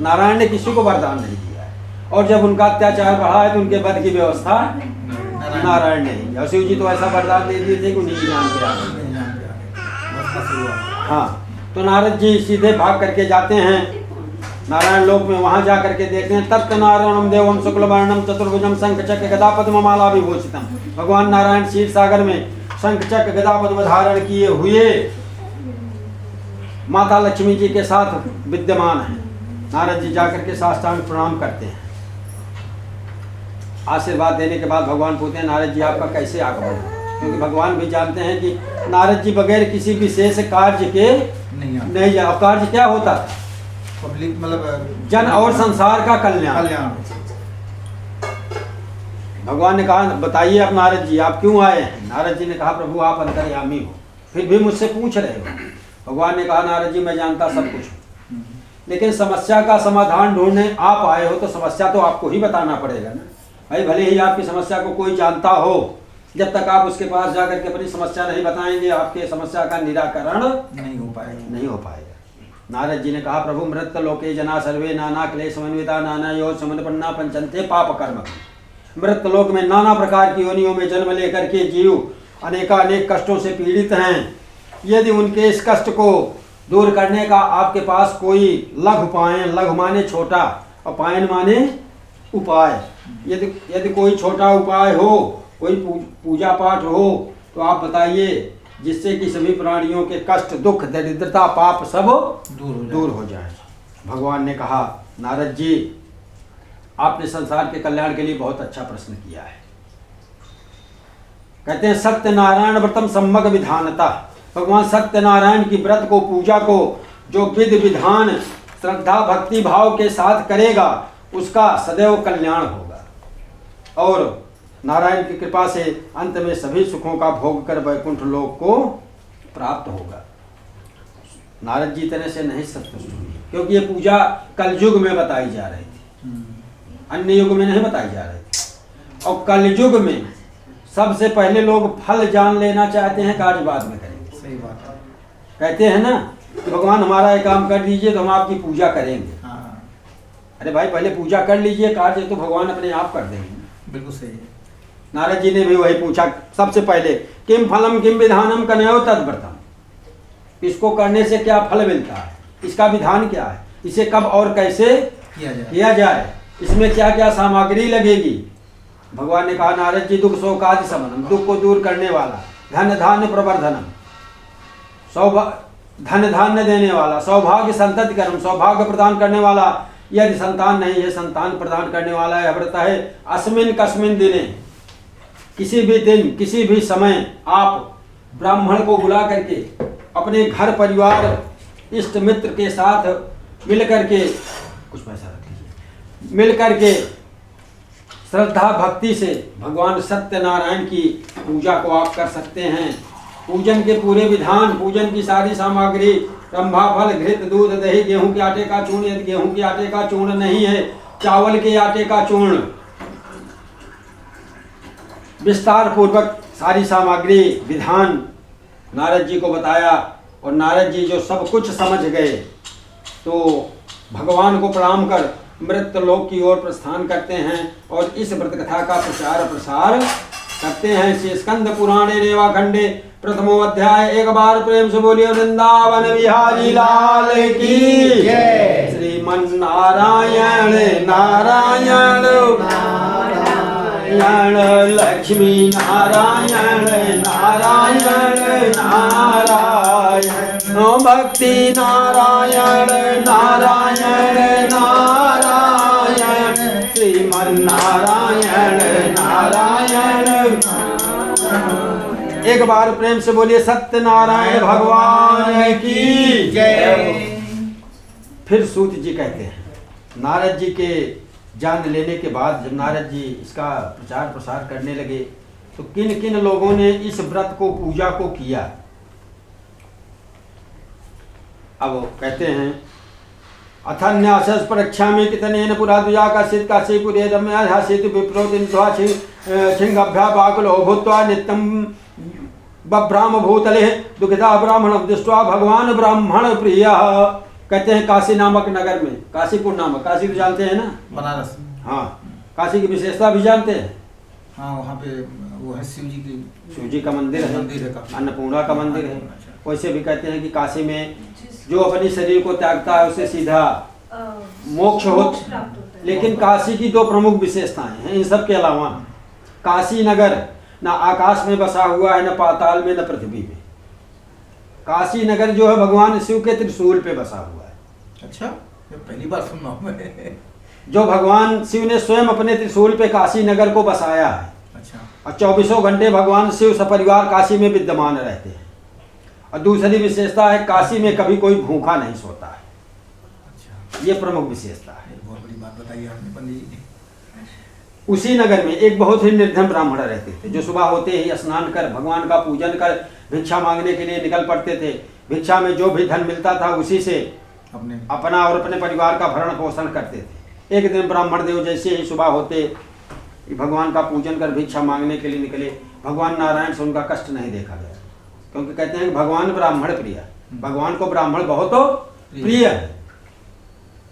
[SPEAKER 2] नारायण ने किसी को वरदान नहीं दिया है। और जब उनका अत्याचार बढ़ा है तो उनके वध की व्यवस्था नारायण ने की। और शिव जी तो ऐसा वरदान दे दिए थे कि उन्हीं जान पे आ गए। हाँ, तो नारद जी सीधे भाग करके जाते हैं नारायण लोक में। वहां जा करके देखते हैं तप्त नारायणम देवम शुक्ल वर्णम चतुर्भुजम शंख चक्र गदा पद्म माला विभूषितम। भगवान नारायण क्षीर सागर में शंख चक्र गदा पद्म धारण किए हुए माता लक्ष्मी जी के साथ विद्यमान है। नारद जी जाकर के साष्टांग प्रणाम करते हैं। आशीर्वाद देने के बाद भगवान पूछते हैं नारद जी आपका कैसे आगमन, क्योंकि भगवान भी जानते हैं कि नारद जी बगैर किसी विशेष कार्य के नहीं जा। कार्य क्या होता था?
[SPEAKER 1] पब्लिक मतलब
[SPEAKER 2] जन और संसार का कल्याण। भगवान ने कहा बताइए अब नारद जी आप क्यों आए हैं? नारद जी ने कहा प्रभु आप अंतर्यामी हो, फिर भी मुझसे पूछ रहे हो। भगवान ने कहा नारद जी मैं जानता सब कुछ हूँ, लेकिन समस्या का समाधान ढूंढने आप आए हो तो समस्या तो आपको ही बताना पड़ेगा ना भाई। भले ही आपकी समस्या को कोई जानता हो, जब तक आप उसके पास जाकर के अपनी समस्या नहीं बताएंगे आपके समस्या का निराकरण
[SPEAKER 1] नहीं हो पाएगा।
[SPEAKER 2] नारद जी ने कहा प्रभु मृत लोके जना सर्वे नाना क्लेश समन्विता नाना योग समन्पन्ना पंचंते पाप कर्म। मृत लोक में नाना प्रकार की योनियों में जन्म लेकर के जीव अनेक कष्टों से पीड़ित हैं। यदि उनके इस कष्ट को दूर करने का आपके पास कोई लघु पायन, लघु माने छोटा और पायन माने उपाय, यदि कोई छोटा उपाय हो, कोई पूजा पाठ हो तो आप बताइए, जिससे कि सभी प्राणियों के कष्ट दुख दरिद्रता पाप सब दूर हो जाए। भगवान ने कहा नारद जी आपने संसार के कल्याण के लिए बहुत अच्छा प्रश्न किया है। कहते हैं सत्यनारायण व्रतम सम्यक विधानता। भगवान सत्यनारायण की व्रत को, पूजा को जो विधि विधान श्रद्धा भक्ति भाव के साथ करेगा उसका सदैव कल्याण होगा, और नारायण की कृपा से अंत में सभी सुखों का भोग कर वैकुंठ लोक को प्राप्त होगा। नारद जी तरह से नहीं संतुष्ट हुए, क्योंकि ये पूजा कलयुग में बताई जा रही थी, अन्य युग में नहीं बताई जा रही थी। और कलयुग में सबसे पहले लोग फल जान लेना चाहते हैं, कार्य बाद में करेंगे।
[SPEAKER 1] सही बात है।
[SPEAKER 2] कहते हैं ना कि भगवान हमारा ये काम कर दीजिए तो हम आपकी पूजा करेंगे। अरे भाई पहले पूजा कर लीजिए, कार्य तो भगवान अपने आप कर देंगे।
[SPEAKER 1] बिल्कुल सही है।
[SPEAKER 2] नारद जी ने भी वही पूछा सबसे पहले, किम फलम किम विधानम कनयो तद्व्रतम। इसको करने से क्या फल मिलता है, इसका विधान क्या है, इसे कब और कैसे किया जाए, इसमें क्या क्या सामग्री लगेगी। भगवान ने कहा नारद जी दुख शोकादि शमनम, दुख को दूर करने वाला, धन धान्य प्रवर्धनम, धन धान्य देने वाला, सौभाग्य संतति कर्म, सौभाग्य प्रदान करने वाला, यदि संतान नहीं है संतान प्रदान करने वाला है। व्रत है अस्मिन कस्मिन दिने, किसी भी दिन किसी भी समय आप ब्राह्मण को बुला करके अपने घर परिवार इष्ट मित्र के साथ मिल करके, कुछ पैसा रख लीजिए, मिल करके श्रद्धा भक्ति से भगवान सत्यनारायण की पूजा को आप कर सकते हैं। पूजन के पूरे विधान, पूजन की सारी सामग्री, रंभा फल घृत दूध दही, गेहूं के आटे का चूर्ण, यदि गेहूं के आटे का चूर्ण नहीं है चावल के आटे का चूर्ण, विस्तार पूर्वक सारी सामग्री विधान नारद जी को बताया। और नारद जी जो सब कुछ समझ गए तो भगवान को प्रणाम कर मृत लोक की ओर प्रस्थान करते हैं और इस व्रत कथा का प्रचार प्रसार करते हैं। श्री स्कंद पुराणे रेवा खंडे प्रथमो अध्याय। एक बार प्रेम से बोलिए वृंदावन बिहारी लाल की जय। श्रीमन नारायण नारायण नारायण लक्ष्मी नारायण नारायण नारायण भक्ति नारायण नारायण नारायण श्रीमन नारायण नारायण। एक बार प्रेम से बोलिए सत्यनारायण भगवान की जय। फिर सूत जी कहते हैं, नारद जी के जान लेने के बाद जब नारद जी इसका प्रचार प्रसार करने लगे तो किन किन लोगों ने इस व्रत को पूजा को किया। अब वो कहते हैं अथन्यासस परीक्षा में कितने पुरा दुजा का सिद्ध काशी पुरे रम्या हासित विप्रोतिन छिंगभ्या बाकुलो भूत्वा नित्यम बभ्राम भूतले दुखिता ब्राह्मण दृष्ट्वा भगवान ब्राह्मण प्रिय। कहते हैं काशी नामक नगर में, काशीपुर नामक, काशी तो जानते हैं ना,
[SPEAKER 1] बनारस।
[SPEAKER 2] हाँ, काशी की विशेषता भी जानते हैं।
[SPEAKER 1] हाँ, वहाँ पे वो है शिव जी
[SPEAKER 2] का मंदिर है, अन्नपूर्णा का मंदिर है। वैसे भी कहते हैं कि काशी में जो अपने शरीर को त्यागता है उसे सीधा मोक्ष हो। लेकिन काशी की दो प्रमुख विशेषताएं हैं इन सब के अलावा। काशी नगर न आकाश में बसा हुआ है, न पाताल में, न पृथ्वी में। काशी नगर जो है भगवान शिव के त्रिशूल पे बसा हुआ है।
[SPEAKER 1] अच्छा, ये पहली बार सुन रहा हूँ मैं।
[SPEAKER 2] जो भगवान शिव ने स्वयं अपने त्रिशूल पे काशी नगर को बसाया है।
[SPEAKER 1] अच्छा।
[SPEAKER 2] और 24 घंटे भगवान शिव सपरिवार काशी में विद्यमान रहते हैं। और दूसरी विशेषता है काशी में कभी कोई भूखा नहीं सोता है।
[SPEAKER 1] अच्छा,
[SPEAKER 2] ये प्रमुख विशेषता है।
[SPEAKER 1] बहुत बड़ी बात बताई आपने पंडित जी।
[SPEAKER 2] उसी नगर में एक बहुत ही निर्धन ब्राह्मण रहते थे जो सुबह होते ही स्नान कर भगवान का पूजन कर भिक्षा मांगने के लिए निकल पड़ते थे। भिक्षा में जो भी धन मिलता था उसी से अपना और अपने परिवार का भरण पोषण करते थे। एक दिन ब्राह्मण देव जैसे ही सुबह होते भगवान का पूजन कर भिक्षा मांगने के लिए निकले। भगवान नारायण से उनका कष्ट नहीं देखा गया, क्योंकि कहते हैं कि भगवान ब्राह्मण प्रिय, भगवान को ब्राह्मण बहुत प्रिय है।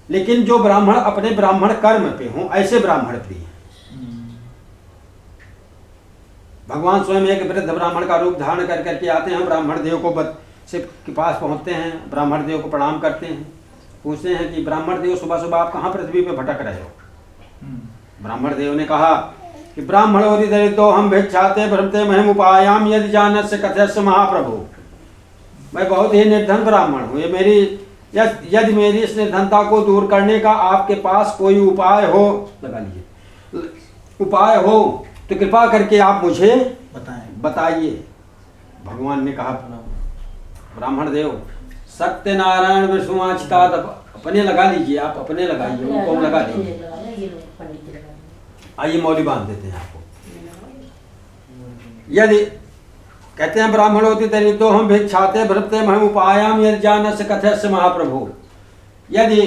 [SPEAKER 2] लेकिन जो ब्राह्मण अपने ब्राह्मण कर्म पे हों ऐसे ब्राह्मण प्रिय। भगवान स्वयं एक वृद्ध ब्राह्मण का रूप धारण कर करके आते हैं। ब्राह्मण देव को से के पास पहुंचते हैं, ब्राह्मण देव को प्रणाम करते हैं, पूछते हैं कि ब्राह्मण देव सुबह सुबह आप कहाँ पृथ्वी पे भटक रहे हो। ब्राह्मण देव ने कहा कि ब्राह्मणो दरिद्रो हम भिक्षाते भ्रमते महम उपायाम यदि जानस्य कथयस्य महाप्रभु। मैं बहुत ही निर्धन ब्राह्मण हूँ, ये मेरी यदि मेरी इस निर्धनता को दूर करने का आपके पास कोई उपाय हो, लगा लीजिए, उपाय हो तो कृपा करके आप मुझे बताइए। भगवान ने कहा ब्राह्मण देव सत्यनारायण विष्णुआचितात, अपने लगा लीजिए, आप अपने लगाइए, उनको लगा लीजिए। आइए मौली बांध देते हैं आपको। यदि कहते हैं ब्राह्मण होती दरिद्रो हम भिक्षाते भ्रमते महम उपायाम यदि जानस्य कथयस्य महाप्रभु। यदि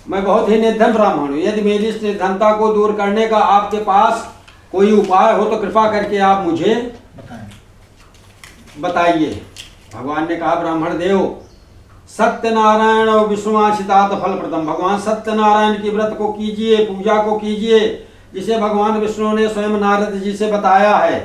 [SPEAKER 2] मैं बहुत ही निर्धन ब्राह्मण हूँ, यदि मेरी इस निर्धनता को दूर करने का आपके पास कोई उपाय हो तो कृपा करके आप मुझे बताइए। भगवान ने कहा ब्राह्मण देव सत्यनारायण और विष्णुआचितात फलप्रदम। भगवान सत्यनारायण की व्रत को कीजिए, पूजा को कीजिए, जिसे भगवान विष्णु ने स्वयं नारद जी से बताया है।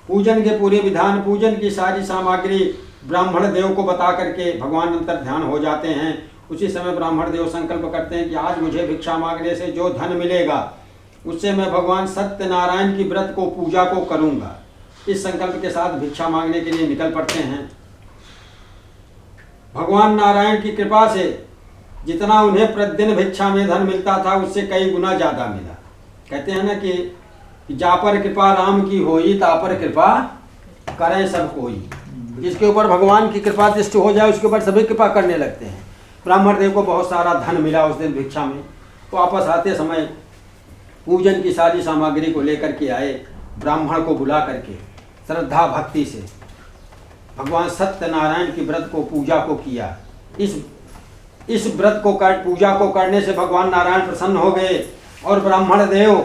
[SPEAKER 2] पूजन के पूरे विधान, पूजन की सारी सामग्री ब्राह्मण देव को बता करके भगवान अंतर ध्यान हो जाते हैं। उसी समय ब्राह्मण देव संकल्प करते हैं कि आज मुझे भिक्षा मांगने से जो धन मिलेगा उससे मैं भगवान सत्यनारायण की व्रत को पूजा को करूंगा। इस संकल्प के साथ भिक्षा मांगने के लिए निकल पड़ते हैं। भगवान नारायण की कृपा से जितना उन्हें प्रतिदिन भिक्षा में धन मिलता था उससे कई गुना ज्यादा मिला। कहते हैं ना कि जा पर कृपा राम की होई ता पर कृपा करें सब कोई। जिसके ऊपर भगवान की कृपा दृष्टि हो जाए उसके ऊपर सभी कृपा करने लगते हैं। ब्राह्मण देव को बहुत सारा धन मिला उस दिन भिक्षा में। तो वापस आते समय पूजन की सारी सामग्री को लेकर के आए। ब्राह्मण को बुला करके श्रद्धा भक्ति से भगवान सत्यनारायण की व्रत को पूजा को किया। इस व्रत को पूजा को करने से भगवान नारायण प्रसन्न हो गए और ब्राह्मण देव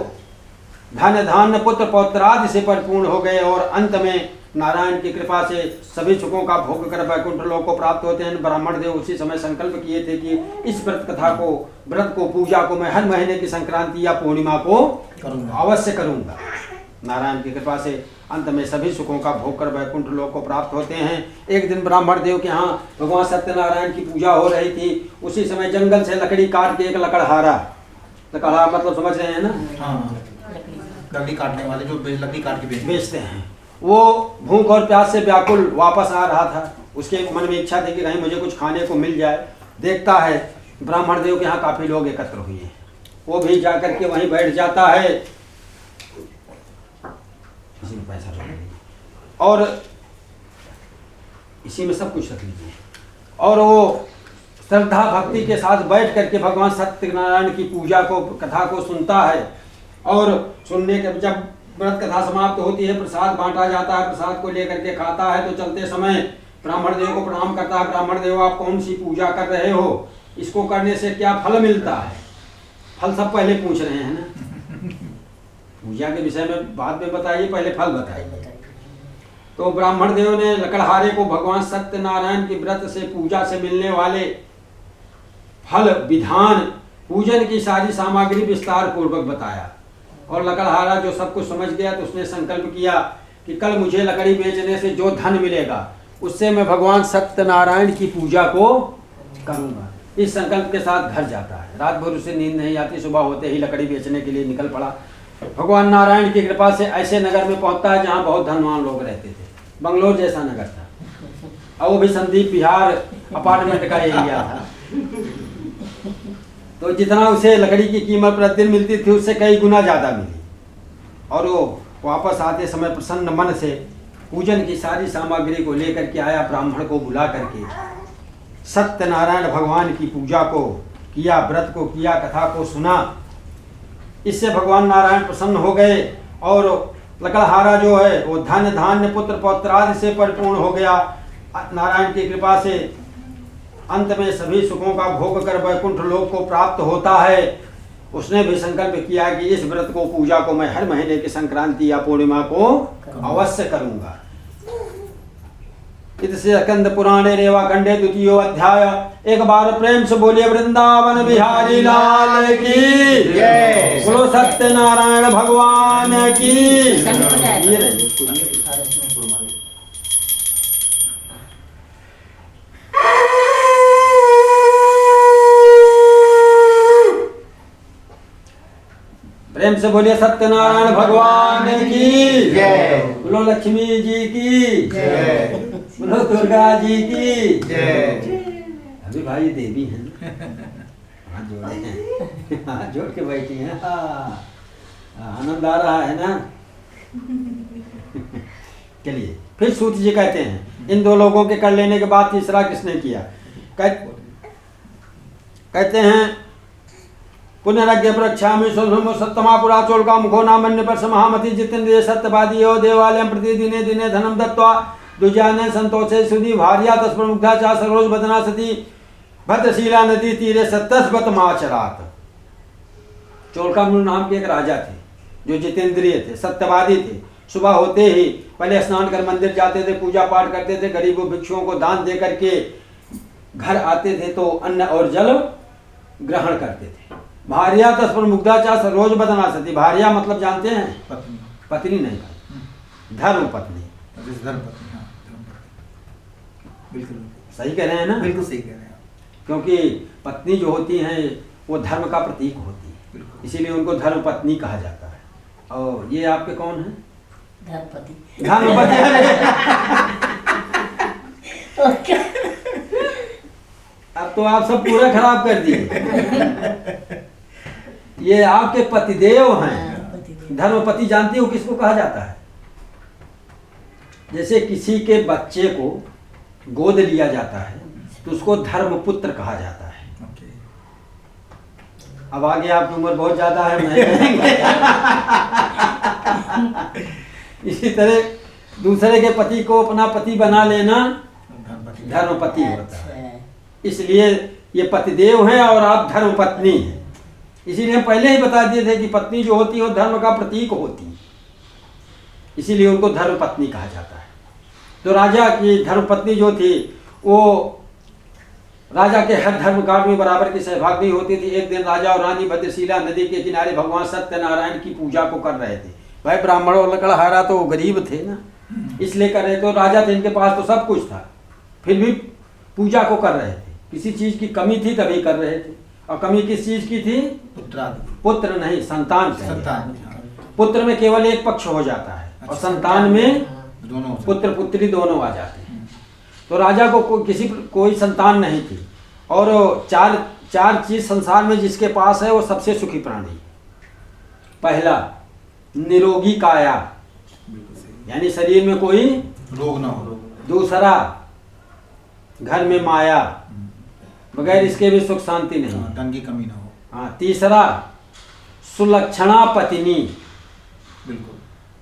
[SPEAKER 2] धन धान्य पुत्र पौत्रादि से परिपूर्ण हो गए और अंत में नारायण की कृपा से सभी सुखों का भोग कर वैकुंठ लोक को प्राप्त होते हैं। ब्राह्मण देव उसी समय संकल्प किए थे कि इस व्रत को पूजा को मैं हर महीने की संक्रांति या पूर्णिमा को अवश्य करूंगा। नारायण की कृपा से अंत में सभी सुखों का भोग कर वैकुंठ लोक को प्राप्त होते हैं। एक दिन ब्राह्मण देव के यहाँ भगवान सत्यनारायण की पूजा हो रही थी। उसी समय जंगल से लकड़ी काट के एक लकड़हारा, लकड़हारा मतलब समझ रहे हैं ना,
[SPEAKER 4] लकड़ी काटने वाले जो लकड़ी काट के
[SPEAKER 2] बेचते हैं, वो भूख और प्यास से व्याकुल वापस आ रहा था। उसके मन में इच्छा थी कि कहीं मुझे कुछ खाने को मिल जाए। देखता है ब्राह्मण देव के यहाँ काफी लोग एकत्र हुए हैं, वो भी जाकर के वहीं बैठ जाता है। इसी में पैसा रख लीजिए और इसी में सब कुछ रख लीजिए। और वो श्रद्धा भक्ति के साथ बैठ करके भगवान सत्यनारायण की पूजा को, कथा को सुनता है। और सुनने के जब व्रत कथा समाप्त होती है, प्रसाद बांटा जाता है, प्रसाद को लेकर के खाता है। तो चलते समय ब्राह्मण देव को प्रणाम करता है। ब्राह्मण देव, आप कौन सी पूजा कर रहे हो, इसको करने से क्या फल मिलता है? फल सब पहले पूछ रहे हैं ना, पूजा के विषय में बाद में बताइए, पहले फल बताइए। तो ब्राह्मण देव ने लकड़हारे को भगवान सत्यनारायण की व्रत से पूजा से मिलने वाले फल, विधान, पूजन की सारी सामग्री विस्तार पूर्वक बताया। और लकड़हारा जो सब कुछ समझ गया तो उसने संकल्प किया कि कल मुझे लकड़ी बेचने से जो धन मिलेगा उससे मैं भगवान सत्यनारायण की पूजा को करूंगा। इस संकल्प के साथ घर जाता है। रात भर उसे नींद नहीं आती। सुबह होते ही लकड़ी बेचने के लिए निकल पड़ा। भगवान नारायण की कृपा से ऐसे नगर में पहुंचता है जहां बहुत धनवान लोग रहते थे। बंगलोर जैसा नगर था और वो भी संदीप बिहार अपार्टमेंट का एरिया था। तो जितना उसे लकड़ी की कीमत प्रतिदिन मिलती थी उससे कई गुना ज़्यादा मिली। और वो वापस आते समय प्रसन्न मन से पूजन की सारी सामग्री को लेकर के आया। ब्राह्मण को बुला करके सत्यनारायण भगवान की पूजा को किया, व्रत को किया, कथा को सुना। इससे भगवान नारायण प्रसन्न हो गए और लकड़हारा जो है वो धन धान्य पुत्र पौत्रादि से परिपूर्ण हो गया। नारायण की कृपा से अंत में सभी सुखों का भोग कर वैकुंठ लोक को प्राप्त होता है। उसने भी संकल्प किया कि इस व्रत को, पूजा को मैं हर महीने की संक्रांति या पूर्णिमा को अवश्य करूंगा। इससे स्कंद पुराणे रेवा खंडे 2 अध्याय। एक बार प्रेम से बोलिए वृंदावन बिहारी लाल की जय, बोलो सत्यनारायण भगवान की। प्रेम से बोलिए सत्यनारायण भगवान की जय, बोलो लक्ष्मी जी की जय, बोलो दुर्गा जी की जय। अभी भाई देवी हैं, हाथ जोड़े हैं, हाथ जोड़ के बैठी हैं। आनंद आ रहा है ना। चलिए फिर सूत जी कहते हैं, इन दो लोगों के कर लेने के बाद तीसरा किसने किया? कहते हैं पुनरज्ञ प्रक्षामि सत्तमा पुरा चोलका मुखो नामन्य पर महामति जितेंद्रिय सत्यवादी यो देवालयं प्रति दिने दिने धनम दत्वा दुजाने संतोषे सुधी भार्या तस्पर मुग्धा चा सरोज बदना सती भद्रशीला नदी तीरे सत्तस्वत माचरात। चोलका नाम के एक राजा थे जो जितेंद्रिय थे, सत्यवादी थे। सुबह होते ही पहले स्नान कर मंदिर जाते थे, पूजा पाठ करते थे, गरीबों भिक्षुओं को दान दे करके घर आते थे तो अन्न और जल ग्रहण करते थे। भार्या तस्पर मुग्धा चा सरोज बदना सती। भार्या मतलब जानते हैं?
[SPEAKER 4] पत्नी।
[SPEAKER 2] पत्नी नहीं, धर्म पत्नी।
[SPEAKER 4] धर्म पत्नी, हाँ, धर्म पत्नी। बिल्कुल
[SPEAKER 2] सही कह रहे हैं ना?
[SPEAKER 4] बिल्कुल सही कह रहे हैं आप।
[SPEAKER 2] क्योंकि पत्नी जो होती हैं वो धर्म का प्रतीक होती है, इसीलिए उनको धर्म पत्नी कहा जाता है। और ये आपके कौन है?
[SPEAKER 3] धर्मपति।
[SPEAKER 2] अब तो आप सब पूरा खराब कर दिए। ये आपके पतिदेव हैं। धर्मपति जानती हो किसको कहा जाता है? जैसे किसी के बच्चे को गोद लिया जाता है तो उसको धर्मपुत्र कहा जाता है। अब आगे आपकी उम्र बहुत ज्यादा है, नहीं कहेंगे। इसी तरह दूसरे के पति को अपना पति बना लेना धर्मपति होता है। इसलिए ये पतिदेव हैं और आप धर्मपत्नी हैं। इसीलिए हम पहले ही बता दिए थे कि पत्नी जो होती है वो धर्म का प्रतीक होती है, इसीलिए उनको धर्मपत्नी कहा जाता है। तो राजा की धर्मपत्नी जो थी वो राजा के हर धर्म कार्य में बराबर की सहभागी होती थी। एक दिन राजा और रानी भद्रशिला नदी के किनारे भगवान सत्यनारायण की पूजा को कर रहे थे। भाई ब्राह्मण और लकड़हारा तो गरीब थे ना, इसलिए कर रहे थे। तो राजा थे, इनके पास तो सब कुछ था, फिर भी पूजा को कर रहे थे। किसी चीज की कमी थी तभी कर रहे थे। और कमी किस चीज की थी? पुत्र नहीं, संतान। पुत्र में केवल एक पक्ष हो जाता है और संतान में
[SPEAKER 4] दोनों
[SPEAKER 2] पुत्र पुत्री दोनों आ जाते हैं। तो राजा को कोई संतान नहीं थी और चार चीज संसार में जिसके पास है वो सबसे सुखी प्राणी। पहला, निरोगी काया, यानी शरीर में कोई
[SPEAKER 4] रोग ना हो।
[SPEAKER 2] दूसरा, घर में माया, बगैर इसके भी सुख शांति नहीं,
[SPEAKER 4] धन की कमी ना हो।
[SPEAKER 2] हाँ। तीसरा, सुलक्षणा पत्नी,
[SPEAKER 4] बिल्कुल,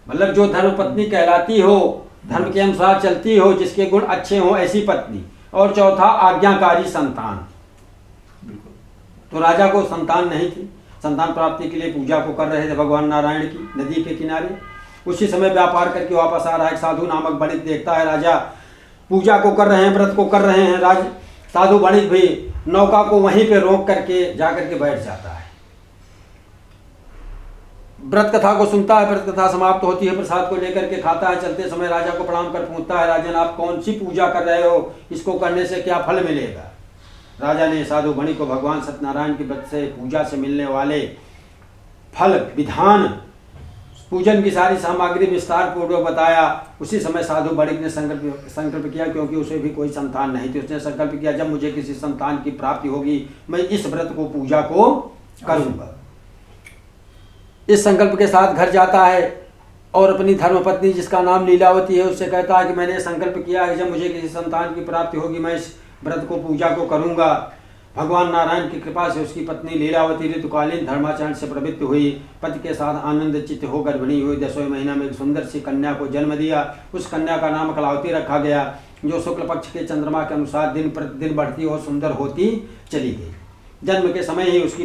[SPEAKER 2] मतलब जो धर्मपत्नी कहलाती हो, धर्म के अनुसार चलती हो, जिसके गुण अच्छे हो, ऐसी पत्नी। और चौथा, आज्ञाकारी संतान।
[SPEAKER 4] बिल्कुल।
[SPEAKER 2] तो राजा को संतान नहीं थी। संतान प्राप्ति के लिए पूजा को कर रहे थे भगवान नारायण की नदी के किनारे। उसी समय व्यापार करके वापस आ रहा है एक साधु नामक वणिक, देखता है राजा पूजा को कर रहे हैं, व्रत को कर रहे हैं। साधु वणिक भी नौका को वहीं पे रोक करके जाकर के बैठ जाता है। व्रत कथा को सुनता है। व्रत कथा समाप्त होती है, प्रसाद को लेकर के खाता है। चलते समय राजा को प्रणाम कर पूछता है, राजन आप कौन सी पूजा कर रहे हो, इसको करने से क्या फल मिलेगा? राजा ने साधु वणिक को भगवान सत्यनारायण की व्रत से पूजा से मिलने वाले फल विधान, पूजन की सारी सामग्री विस्तार पूर्वक बताया। उसी समय साधु वणिक ने संकल्प किया, क्योंकि उसे भी कोई संतान नहीं थी। उसने संकल्प किया, जब मुझे किसी संतान की प्राप्ति होगी मैं इस व्रत को पूजा को करूंगा। इस संकल्प के साथ घर जाता है और अपनी धर्मपत्नी जिसका नाम लीलावती है उससे कहता है कि मैंने संकल्प किया है जब मुझे किसी संतान की प्राप्ति होगी मैं इस व्रत को पूजा को करूंगा। भगवान नारायण की कृपा से उसकी पत्नी लीलावती ऋतुकालीन धर्माचरण से प्रवृत्त हुई। पति के साथ आनंद चित्त हो गर्भिणी हुई। 10वें महीना में एक सुंदर सी कन्या को जन्म दिया। उस कन्या का नाम कलावती रखा गया, जो शुक्ल पक्ष के चंद्रमा के अनुसार दिन प्रतिदिन बढ़ती और सुंदर होती चली गई। जन्म के समय ही उसकी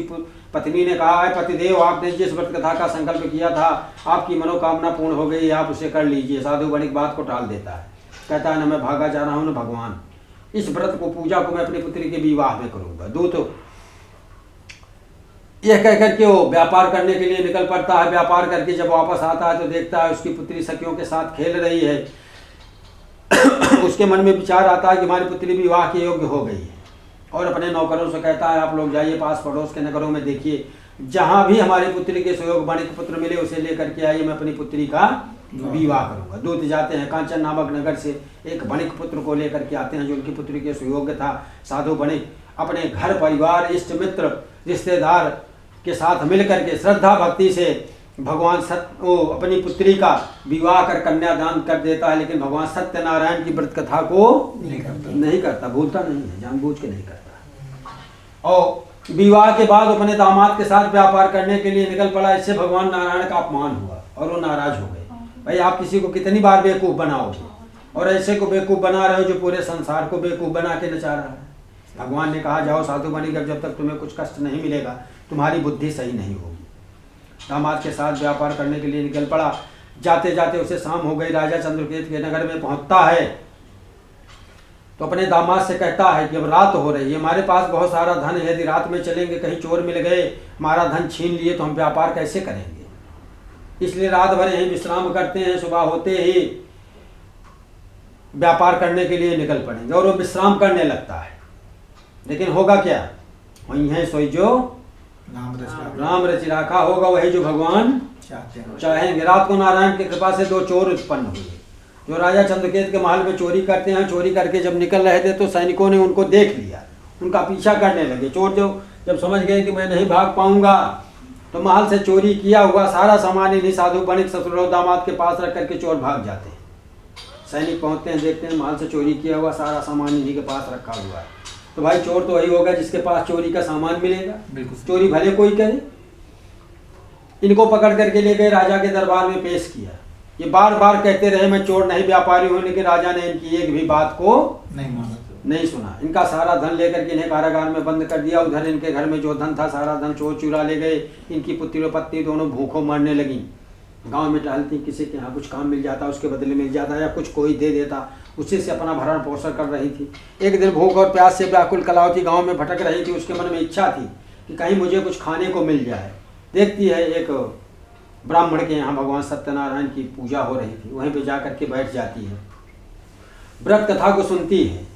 [SPEAKER 2] पत्नी ने कहा है, पतिदेव आपने जिस व्रत कथा का संकल्प किया था आपकी मनोकामना पूर्ण हो गई, आप उसे कर लीजिए। साधु वणिक बात को टाल देता है, कहता है न मैं भागा जा रहा हूँ न भगवान, इस व्रत को पूजा को मैं अपनी पुत्री के विवाह में करूंगा। दूत यह कहकर के वो व्यापार करने के लिए निकल पड़ता है। व्यापार करके जब वापस आता है तो देखता है उसकी पुत्री सखियों के साथ खेल रही है। उसके मन में विचार आता है कि हमारी पुत्री विवाह के योग्य हो गई है और अपने नौकरों से कहता है आप लोग जाइए पास पड़ोस के नगरों में देखिए, जहां भी हमारी पुत्री के सुयोग वणिक पुत्र मिले उसे लेकर के आइए, मैं अपनी पुत्री का विवाह करूंगा। दूत जाते हैं, कांचन नामक नगर से एक वणिक पुत्र को लेकर के आते हैं जो उनकी पुत्री के सुयोग्य था। साधु वणिक अपने घर परिवार इष्ट मित्र रिश्तेदार के साथ मिलकर के श्रद्धा भक्ति से भगवान वो अपनी पुत्री का विवाह कर कन्यादान कर देता है। लेकिन भगवान सत्यनारायण की व्रत कथा को नहीं करता, भूलता नहीं है, जानबूझ के नहीं करता। और विवाह के बाद अपने दामाद के साथ व्यापार करने के लिए निकल पड़ा। इससे भगवान नारायण का अपमान हुआ और वो नाराज हो गए। भाई आप किसी को कितनी बार बेवकूफ़ बनाओगे, और ऐसे को बेवकूफ़ बना रहे हो जो पूरे संसार को बेवकूफ़ बना के नचा रहा है। भगवान ने कहा जाओ साधु वणिक, जब तक तुम्हें कुछ कष्ट नहीं मिलेगा तुम्हारी बुद्धि सही नहीं होगी। दामाद के साथ व्यापार करने के लिए निकल पड़ा। जाते जाते उसे शाम हो गई। राजा चंद्रकेत के नगर में पहुंचता है तो अपने दामाद से कहता है कि अब रात हो रही है, हमारे पास बहुत सारा धन है, यदि रात में चलेंगे कहीं चोर मिल गए हमारा धन छीन लिए तो हम व्यापार कैसे करेंगे, इसलिए रात भर यहीं विश्राम करते हैं, सुबह होते ही व्यापार करने के लिए निकल पड़ेंगे। और वो विश्राम करने लगता है। लेकिन होगा क्या, वही है सोई जो राम रचि राखा होगा, वही जो भगवान चाहेंगे। रात को नारायण की कृपा से 2 चोर उत्पन्न हुए जो राजा चंद्रकेत के महल में चोरी करते हैं। चोरी करके जब निकल रहे थे तो सैनिकों ने उनको देख लिया, उनका पीछा करने लगे। चोर जब समझ गए कि मैं नहीं भाग पाऊंगा तो महल से चोरी किया हुआ सारा सामान इन्हीं साधु वणिक ससुर दामाद के पास रख करके चोर भाग जाते हैं। सैनिक पहुंचते हैं, देखते हैं महल से चोरी किया हुआ सारा सामान इन्हीं के पास रखा हुआ है। तो भाई चोर तो वही होगा जिसके पास चोरी का सामान मिलेगा, चोरी भले कोई करे। इनको पकड़ करके ले गए, राजा के दरबार में पेश किया। ये बार बार कहते रहे मैं चोर नहीं व्यापारी हूँ, लेकिन राजा ने इनकी एक भी बात को नहीं सुना। इनका सारा धन लेकर के इन्हें कारागार में बंद कर दिया। उधर इनके घर में जो धन था सारा धन चोर चुरा ले गए। इनकी पुत्री और पत्नी दोनों भूखों मरने लगी। गांव में टहलती, किसी के यहाँ कुछ काम मिल जाता, उसके बदले मिल जाता, या कुछ कोई दे देता, उसी से अपना भरण पोषण कर रही थी। एक दिन भूख और प्यास से व्याकुल कलावती गांव में भटक रही थी। उसके मन में इच्छा थी कि कहीं मुझे कुछ खाने को मिल जाए। देखती है एक ब्राह्मण के यहाँ भगवान सत्यनारायण की पूजा हो रही थी, वहीं पे जा कर के बैठ जाती है, व्रत कथा को सुनती है।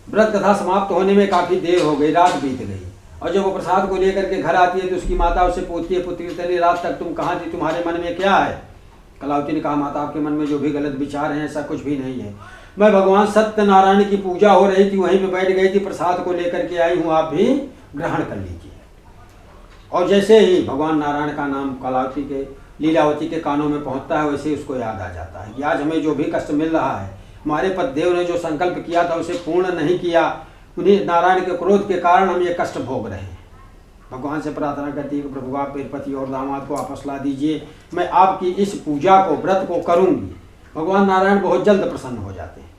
[SPEAKER 2] व्रत कथा समाप्त होने में काफ़ी देर हो गई, रात बीत गई, और जब वो प्रसाद को लेकर के घर आती है तो उसकी माता उससे पूछती है, पुत्री तेरी रात तक तुम कहाँ थी, तुम्हारे मन में क्या है? कलावती ने कहा, माता आपके मन में जो भी गलत विचार हैं ऐसा कुछ भी नहीं है, मैं भगवान सत्यनारायण की पूजा हो रही थी वहीं पे बैठ गई थी, प्रसाद को लेकर के आई हूँ, आप भी ग्रहण कर लीजिए। और जैसे ही भगवान नारायण का नाम कलावती के लीलावती के कानों में पहुँचता है, वैसे ही उसको याद आ जाता है कि आज हमें जो भी कष्ट मिल रहा है, हमारे पतिदेव ने जो संकल्प किया था उसे पूर्ण नहीं किया, उन्हीं नारायण के क्रोध के कारण हम ये कष्ट भोग रहे हैं। भगवान से प्रार्थना करती है कि प्रभु आप मेरे पति और दामाद को वापस ला दीजिए, मैं आपकी इस पूजा को व्रत को करूंगी। भगवान नारायण बहुत जल्द प्रसन्न हो जाते हैं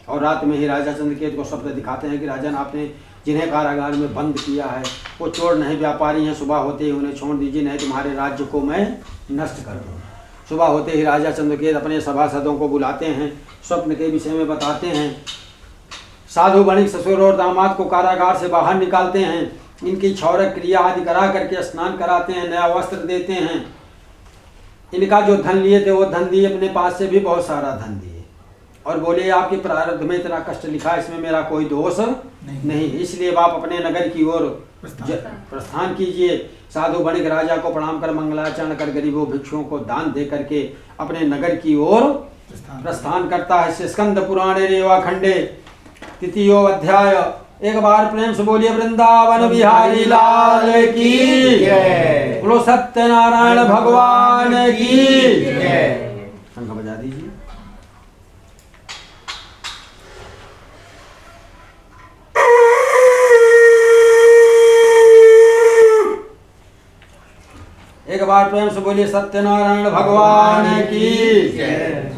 [SPEAKER 2] और रात में ही राजा चंद्रकेतु को स्वप्न दिखाते हैं कि राजन आपने जिन्हें कारागार में बंद किया है वो चोर नहीं व्यापारी हैं, सुबह होते ही उन्हें छोड़ दीजिए, नहीं तुम्हारे राज्य को मैं नष्ट कर दूँगा। सुबह होते ही राजा चंद्रकेतु अपने सभासदों को बुलाते हैं, स्वप्न के विषय में बताते हैं। साधु बणिक ससुर और दामाद को कारागार से बाहर निकालते हैं, इनकी क्षौरक क्रिया आदि करा करके स्नान कराते हैं, नया वस्त्र देते हैं। इनका जो धन लिए थे वो धन दिए, अपने पास से भी बहुत सारा धन दिए और बोले आपके प्रारब्ध में इतना कष्ट लिखा, इसमें मेरा कोई दोष नहीं, इसलिए आप अपने नगर की ओर प्रस्थान कीजिए। साधु बणिक राजा को प्रणाम कर मंगलाचरण कर गरीबों भिक्षुओं को दान दे करके अपने नगर की ओर प्रस्थान करता है। स्कंद पुराणे रेवा खंडे तृतीयो अध्याय। एक बार प्रेम से बोलिए वृंदावन बिहारी लाल की जय, बोलो सत्यनारायण भगवान की जय। शंख बजा दीजिए। एक बार प्रेम से बोलिए सत्यनारायण भगवान की जय।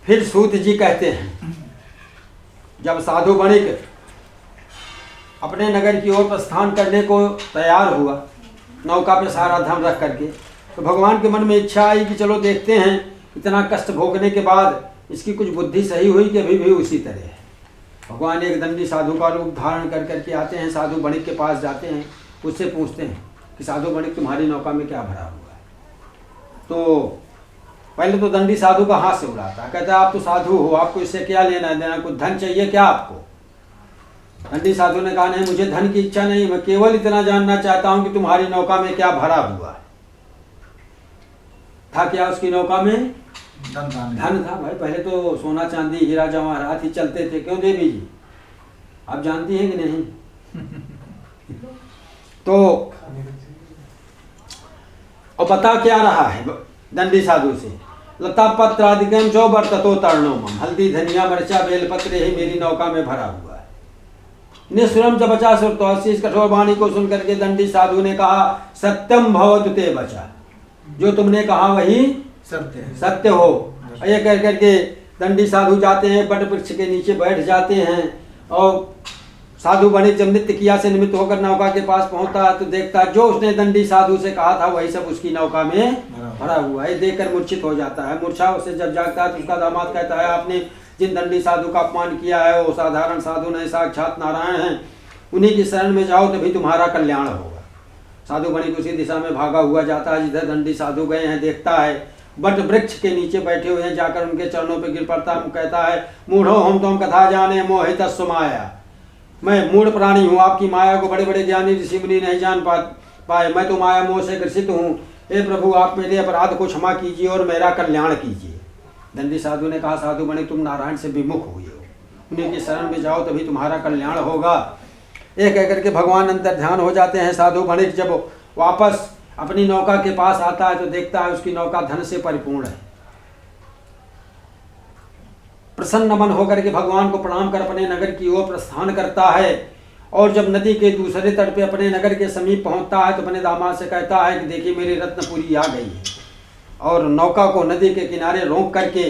[SPEAKER 2] फिर सूत जी कहते हैं, जब साधु बणिक अपने नगर की ओर प्रस्थान करने को तैयार हुआ, नौका पे सारा धन रख करके, तो भगवान के मन में इच्छा आई कि चलो देखते हैं इतना कष्ट भोगने के बाद इसकी कुछ बुद्धि सही हुई कि अभी भी उसी तरह है। भगवान एक दंडी साधु का रूप धारण कर करके आते हैं, साधु बणिक के पास जाते हैं, उससे पूछते हैं कि साधु बणिक तुम्हारी नौका में क्या भरा हुआ है? तो पहले तो दंडी साधु का हाथ से उड़ाता, कहता है आप तो साधु हो, आपको इससे क्या लेना देना, कुछ धन चाहिए क्या आपको? दंडी साधु ने कहा नहीं, मुझे धन की इच्छा नहीं, मैं केवल इतना जानना चाहता हूं कि तुम्हारी नौका में क्या भरा हुआ है। था क्या उसकी नौका में? धन था। भाई पहले तो सोना चांदी हीरा जवाहरात ही चलते थे, क्यों देवी जी आप जानती हैं कि नहीं? तो और बता क्या रहा है दंडी साधु से, लता पत्र आदिकम जो बरततो तरणो मम, हल्दी धनिया मिर्चा बेलपत्र ही मेरी नौका में भरा हुआ है। निःसुरम च बचा सुर तो इस कठोर वाणी को सुन करके दंडी साधु ने कहा सत्यम भवतु ते बचा, जो तुमने कहा वही सत्य हो। ये कह करके दंडी साधु जाते हैं, बट वृक्ष के नीचे बैठ जाते हैं और साधु बणिक जब नित्य क्रिया से निमित्त होकर नौका के पास पहुंचता है तो देखता है जो उसने दंडी साधु से कहा था वही सब उसकी नौका में भरा हुआ है। देखकर मूर्छित हो जाता है। मूर्छा से जब जागता है तो उसका दामाद कहता है आपने जिन दंडी साधु का अपमान किया है वो साधारण साधु नहीं, साक्षात नारायण हैं, उन्हीं की शरण में जाओ तभी तुम्हारा कल्याण होगा। साधु बणिक उसी दिशा में भागा हुआ जाता है जिधर दंडी साधु गए हैं। देखता है बट वृक्ष के नीचे बैठे हुए हैं, जाकर उनके चरणों पर गिर पड़ता है, कहता है मूढ़ो हम तुम कथा जाने मोहित सुमाया, मैं मूढ़ प्राणी हूँ, आपकी माया को बड़े बड़े ज्ञानी ऋषि मुनि नहीं जान पाए, मैं तो माया मोह से ग्रसित हूँ। हे प्रभु आप मेरे अपराध को क्षमा कीजिए और मेरा कल्याण कीजिए। दंडी साधु ने कहा साधु बणिक तुम नारायण से विमुख हुए हो, उन्हीं की शरण में जाओ तभी तुम्हारा कल्याण होगा। ये कह करके भगवान अंतर ध्यान हो जाते हैं। साधु बणिक जब वापस अपनी नौका के पास आता है तो देखता है उसकी नौका धन से परिपूर्ण है। प्रसन्न मन होकर के भगवान को प्रणाम कर अपने नगर की ओर प्रस्थान करता है और जब नदी के दूसरे तट पे अपने नगर के समीप पहुंचता है तो अपने दामाद से कहता है कि देखिए मेरी रत्नपुरी आ गई है, और नौका को नदी के किनारे रोक करके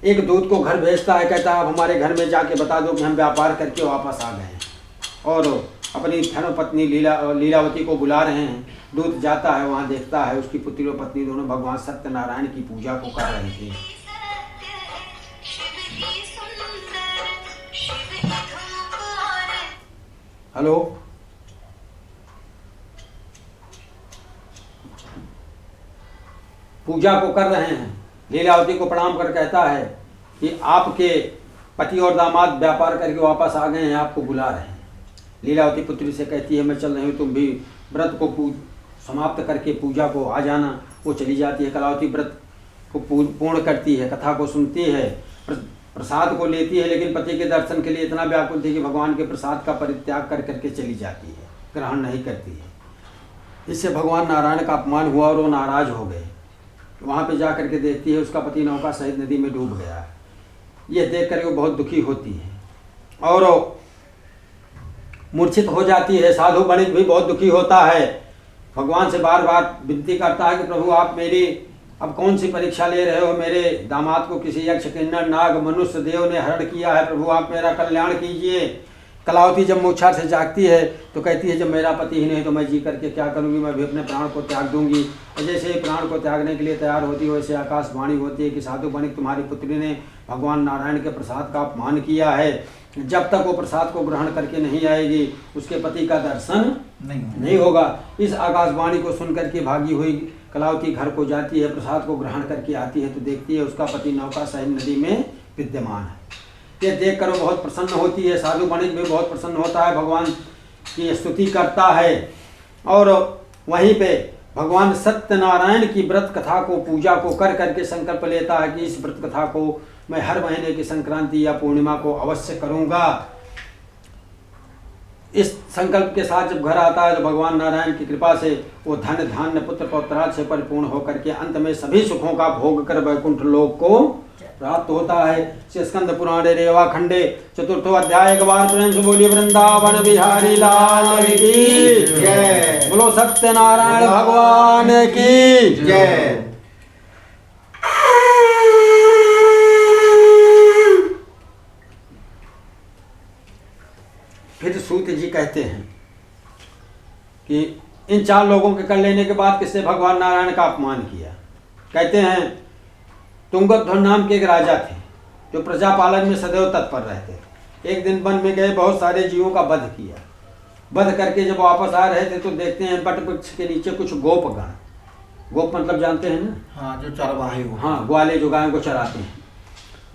[SPEAKER 2] एक दूत को घर भेजता है। कहता है आप हमारे घर में जाके बता दो कि हम व्यापार करके वापस आ गए हैं। और अपनी धर्मपत्नी लीलावती को बुला रहे हैं। दूत जाता है, वहाँ देखता है उसकी पुत्री और पत्नी दोनों भगवान सत्यनारायण की पूजा को कर रहे थे। हेलो, पूजा को कर रहे हैं। लीलावती को प्रणाम कर कहता है कि आपके पति और दामाद व्यापार करके वापस आ गए हैं, आपको बुला रहे हैं। लीलावती पुत्री से कहती है मैं चल रही हूँ, तुम भी व्रत को समाप्त करके पूजा को आ जाना। वो चली जाती है। कलावती व्रत को पूर्ण करती है, कथा को सुनती है, प्रसाद को लेती है, लेकिन पति के दर्शन के लिए इतना व्याकुल थी कि भगवान के प्रसाद का परित्याग कर करके चली जाती है, ग्रहण नहीं करती है। इससे भगवान नारायण का अपमान हुआ और वो नाराज हो गए। वहाँ पे जा करके देखती है उसका पति नौका सहित नदी में डूब गया है। ये देख कर वो बहुत दुखी होती है और मूर्छित हो जाती है। साधु वणिक भी बहुत दुखी होता है, भगवान से बार बार विनती करता है कि प्रभु आप मेरी अब कौन सी परीक्षा ले रहे हो। मेरे दामाद को किसी यक्ष, किन्नर, नाग, मनुष्य देव ने हरण किया है, प्रभु आप मेरा कल्याण कीजिए। कलावती जब मूर्छा से जागती है तो कहती है जब मेरा पति ही नहीं तो मैं जी करके क्या करूँगी, मैं भी अपने प्राण को त्याग दूंगी। और जैसे ही प्राण को त्यागने के लिए तैयार होती है वैसे आकाशवाणी होती है कि साधु वणिक तुम्हारी पुत्री ने भगवान नारायण के प्रसाद का अपमान किया है, जब तक वो प्रसाद को ग्रहण करके नहीं आएगी उसके पति का दर्शन नहीं होगा। इस आकाशवाणी को सुन करके भागी हुई कलावती घर को जाती है, प्रसाद को ग्रहण करके आती है तो देखती है उसका पति नौका सहित नदी में विद्यमान है। ये देख कर वो बहुत प्रसन्न होती है। साधु वणिक भी बहुत प्रसन्न होता है, भगवान की स्तुति करता है और वहीं पे भगवान सत्यनारायण की व्रत कथा को, पूजा को कर करके संकल्प लेता है कि इस व्रत कथा को मैं हर महीने की संक्रांति या पूर्णिमा को अवश्य करूंगा। इस संकल्प के साथ जब घर आता है तो भगवान नारायण की कृपा से वो धन धान्य पुत्र पौत्राद से परिपूर्ण होकर के अंत में सभी सुखों का भोग कर वैकुंठ लोक को प्राप्त होता है। स्कंद पुराणे रेवा खंडे चतुर्थो अध्याय एक बार प्रेम से बोलिए वृंदावन बिहारी लाल की जय। बोलो सत्यनारायण भगवान की जय। फिर सूत जी कहते हैं कि इन चार लोगों के कर लेने के बाद किससे भगवान नारायण का अपमान किया। कहते हैं तुंगध्वज नाम के एक राजा थे जो प्रजापालन में सदैव तत्पर रहते थे। एक दिन वन में गए, बहुत सारे जीवों का वध किया। वध करके जब वापस आ रहे थे तो देखते हैं बट वृक्ष के नीचे कुछ गोपगण, गोप मतलब जानते हैं ना,
[SPEAKER 4] हाँ जो चरवाहे हो,
[SPEAKER 2] हाँ ग्वाले जो गायों को चराते हैं,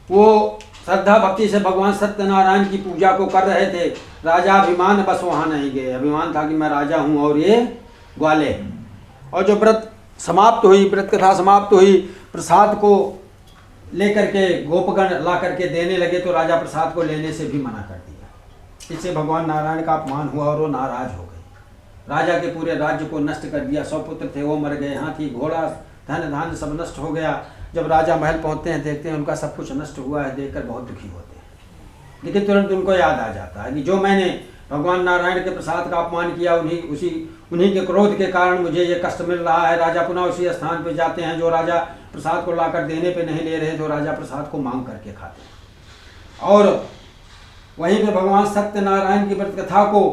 [SPEAKER 2] वो श्रद्धा भक्ति से भगवान सत्यनारायण की पूजा को कर रहे थे। राजा अभिमान बस वहाँ नहीं गए, अभिमान था कि मैं राजा हूँ और ये ग्वाले। और जो व्रत समाप्त हुई, व्रत कथा समाप्त हुई, प्रसाद को लेकर के गोपगण ला करके देने लगे तो राजा प्रसाद को लेने से भी मना कर दिया। इससे भगवान नारायण का अपमान हुआ और वो नाराज हो गए। राजा के पूरे राज्य को नष्ट कर दिया। 100 पुत्र थे वो मर गए, हाथी घोड़ा धन धान्य सब नष्ट हो गया। जब राजा महल पहुंचते हैं देखते हैं उनका सब कुछ नष्ट हुआ है, देखकर बहुत दुखी होते हैं। लेकिन तुरंत उनको याद आ जाता है कि जो मैंने भगवान नारायण के प्रसाद का अपमान किया, उन्हीं के क्रोध के कारण मुझे ये कष्ट मिल रहा है। राजा पुनः उसी स्थान पर जाते हैं जो राजा प्रसाद को लाकर देने पे नहीं ले रहे, तो राजा प्रसाद को मांग करके खाते हैं। और वहीं पे भगवान सत्यनारायण की व्रत कथा को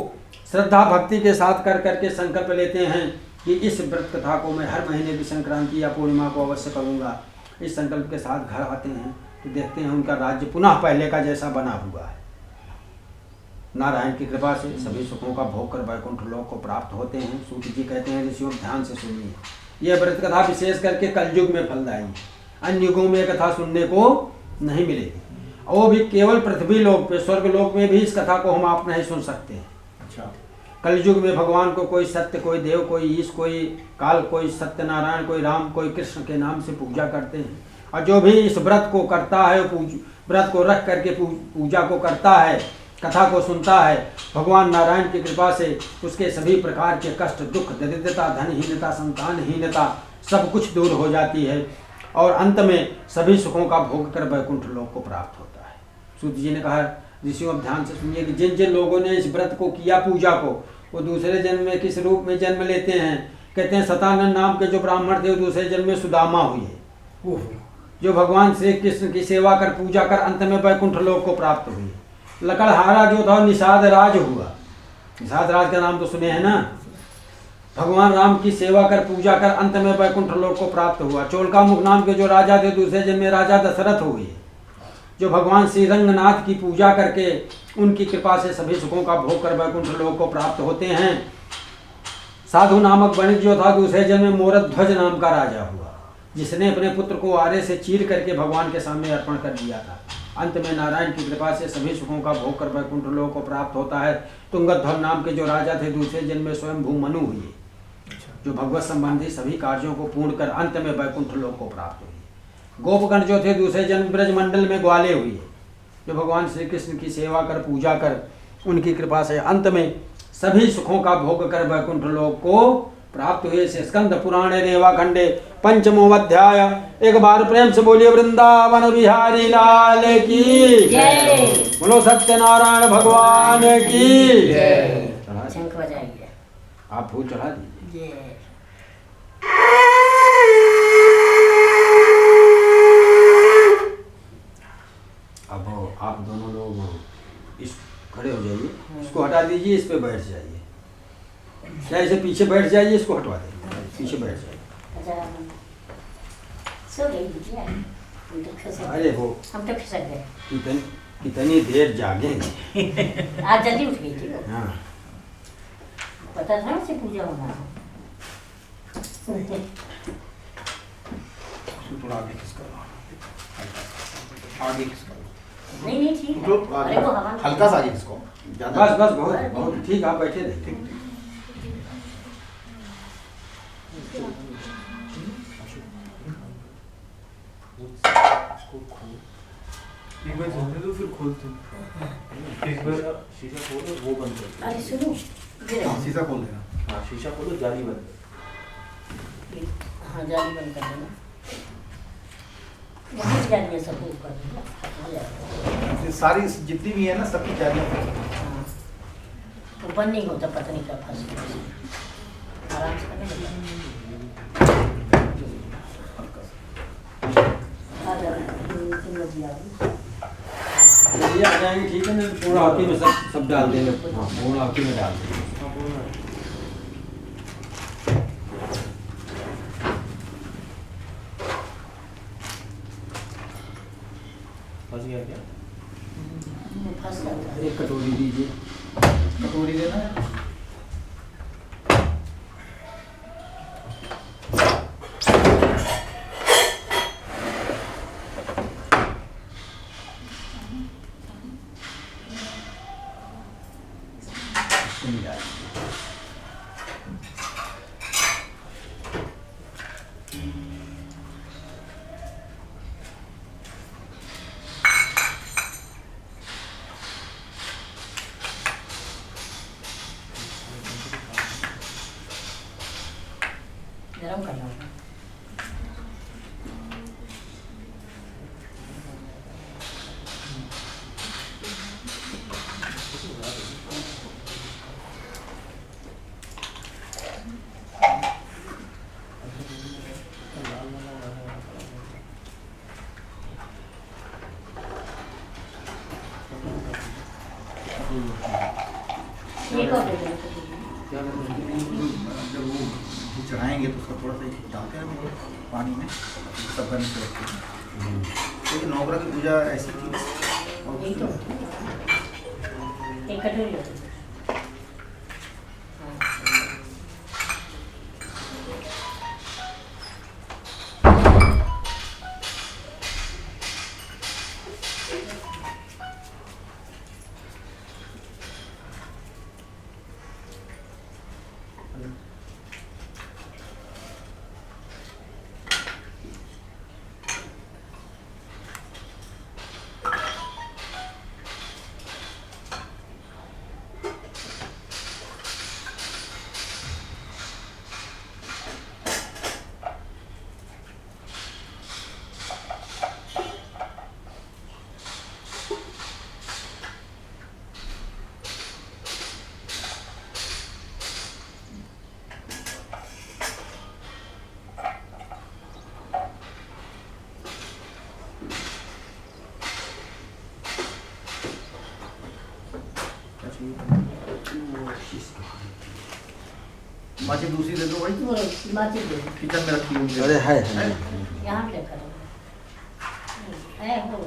[SPEAKER 2] श्रद्धा भक्ति के साथ कर करके संकल्प लेते हैं कि इस व्रत कथा को मैं हर महीने की संक्रांति या पूर्णिमा को अवश्य करूँगा। इस संकल्प के साथ घर आते हैं तो देखते हैं उनका राज्य पुनः पहले का जैसा बना हुआ है। नारायण की कृपा से सभी सुखों का भोग कर वैकुंठ लोक को प्राप्त होते हैं। सूत जी कहते हैं ऋषियों ध्यान से सुनिए, यह व्रत कथा विशेष करके कलयुग में फलदायी है, अन्य युगों में कथा सुनने को नहीं मिलेगी। और वो भी केवल पृथ्वी लोक पे, स्वर्ग लोक में भी इस कथा को हम आप नहीं सुन सकते हैं।
[SPEAKER 4] अच्छा,
[SPEAKER 2] कलयुग में भगवान को कोई सत्य, कोई देव, कोई ईश, कोई काल, कोई सत्यनारायण, कोई राम, कोई कृष्ण के नाम से पूजा करते हैं। और जो भी इस व्रत को करता है, व्रत को रख करके पूजा को करता है, कथा को सुनता है, भगवान नारायण की कृपा से उसके सभी प्रकार के कष्ट, दुख, दरिद्रता, धनहीनता, संतानहीनता सब कुछ दूर हो जाती है और अंत में सभी सुखों का भोग कर वैकुंठ लोक को प्राप्त होता है। सूत जी ने कहा ऋषियों ध्यान से सुनिए कि जिन जिन लोगों ने इस व्रत को किया, पूजा को, वो दूसरे जन्म में किस रूप में जन्म लेते हैं। कहते हैं सतानंद नाम के जो ब्राह्मण थे वो दूसरे जन्म में सुदामा हुए, जो भगवान श्री कृष्ण की सेवा कर पूजा कर अंत में वैकुंठ लोक को प्राप्त हुए। लकड़हारा जो था निषाद राज हुआ, निषाद का नाम तो सुने हैं ना। भगवान राम की सेवा कर पूजा कर अंत में वैकुंठ लोक को प्राप्त हुआ। चोलकामुख नाम के जो राजा थे दूसरे जन्म में राजा दशरथ हुए, जो भगवान श्री रंगनाथ की पूजा करके उनकी कृपा से सभी सुखों का भोग कर वैकुंठ लोक को प्राप्त होते हैं। साधु नामक वणिक जो था दूसरे जन्म में मोरध्वज नाम का राजा हुआ, जिसने अपने पुत्र को आरे से चीर करके भगवान के सामने अर्पण कर दिया था। अंत में नारायण की कृपा से सभी सुखों का भोग कर वैकुंठ लोक को प्राप्त होता है। तुंगध्वज नाम के जो राजा थे दूसरे जन्म में स्वयं भूमनु हुए, जो भगवत संबंधी सभी कार्यों को पूर्ण कर अंत में वैकुंठ लोक को प्राप्त हुए। गोपगण जो थे दूसरे जन्म ब्रज मंडल में ग्वाले हुए, जो भगवान श्री कृष्ण की सेवा कर पूजा कर उनकी कृपा से अंत में सभी सुखों का भोग कर वैकुंठ लोक को प्राप्त हुए। से स्कंद पुराण रेवा खंडे पंचमो अध्याय। एक बार प्रेम से बोलिए वृंदावन बिहारी लाल की
[SPEAKER 3] जय।
[SPEAKER 2] बोलो सत्यनारायण भगवान की
[SPEAKER 3] जय। शंख बजाइए।
[SPEAKER 2] आप फूल चढ़ा दीजिए।
[SPEAKER 3] जय।
[SPEAKER 2] अब आप दोनों लोग इस खड़े हो जाइए, इसको हटा दीजिए, इस पे बैठ जाइए, या इसे पीछे बैठ जाइए, इसको हटवा देंगे, पीछे बैठ जाइए।
[SPEAKER 3] सो गई दीजिए। हम तो खिसक
[SPEAKER 2] अरे वो
[SPEAKER 3] हम तो खिसक गए।
[SPEAKER 2] कितनी देर जागेंगे।
[SPEAKER 3] आज जल्दी उठ गई थी।
[SPEAKER 2] हाँ
[SPEAKER 3] पता था उसे पूजा होना है।
[SPEAKER 4] थोड़ा आगे खिसका लो, आगे खिसका लो।
[SPEAKER 3] नहीं नहीं ठीक है।
[SPEAKER 4] जो
[SPEAKER 3] अरे वो हवा
[SPEAKER 4] हल्का सा आगे खिसको, ज्यादा
[SPEAKER 2] बस बस बहुत बहुत ठीक, आप बैठे रहिए।
[SPEAKER 4] ठीक ठीक।
[SPEAKER 5] एक बार चलने दो फिर खोलते हैं। एक बार शीशा खोलो, वो बंद कर दो।
[SPEAKER 3] अरे सुनो गिरे।
[SPEAKER 4] हाँ, शीशा खोल देना।
[SPEAKER 5] हाँ शीशा खोलो, जाली बंद कर।
[SPEAKER 3] हाँ जाली बंद कर देना। वहाँ जालियाँ सब ऊपर हो जाएगा।
[SPEAKER 4] ये सारी जितनी भी है ना सबकी जालियाँ।
[SPEAKER 3] हाँ तो बंद नहीं होता, पता नहीं कब फंस गया। आराम से करने लगा। आ जाओ, तुम लोग भी आओ।
[SPEAKER 2] चलिए आ जाएंगे, ठीक है ना। पूर्ण आरती में सब डाल देंगे। हाँ पूर्ण आरती में डाल देंगे।
[SPEAKER 5] फंस गया क्या?
[SPEAKER 3] फंस जाता है।
[SPEAKER 2] एक कटोरी दीजिए।
[SPEAKER 4] कटोरी देना है।
[SPEAKER 3] गरम करना होगा। एक और दे दो।
[SPEAKER 4] जब वो चढ़ाएंगे तो उसका थोड़ा सा डालते हैं वो पानी में, सब करने से रखते हैं। तो ये नवग्रह की पूजा ऐसी थी। और
[SPEAKER 3] एक दो। एक कटोरी दे दो।
[SPEAKER 4] माची दूसरी दे दो भाई,
[SPEAKER 3] वो माची दे दो।
[SPEAKER 4] किचन में रखी होगी।
[SPEAKER 2] अरे है
[SPEAKER 3] यहाँ पे रखा है वो।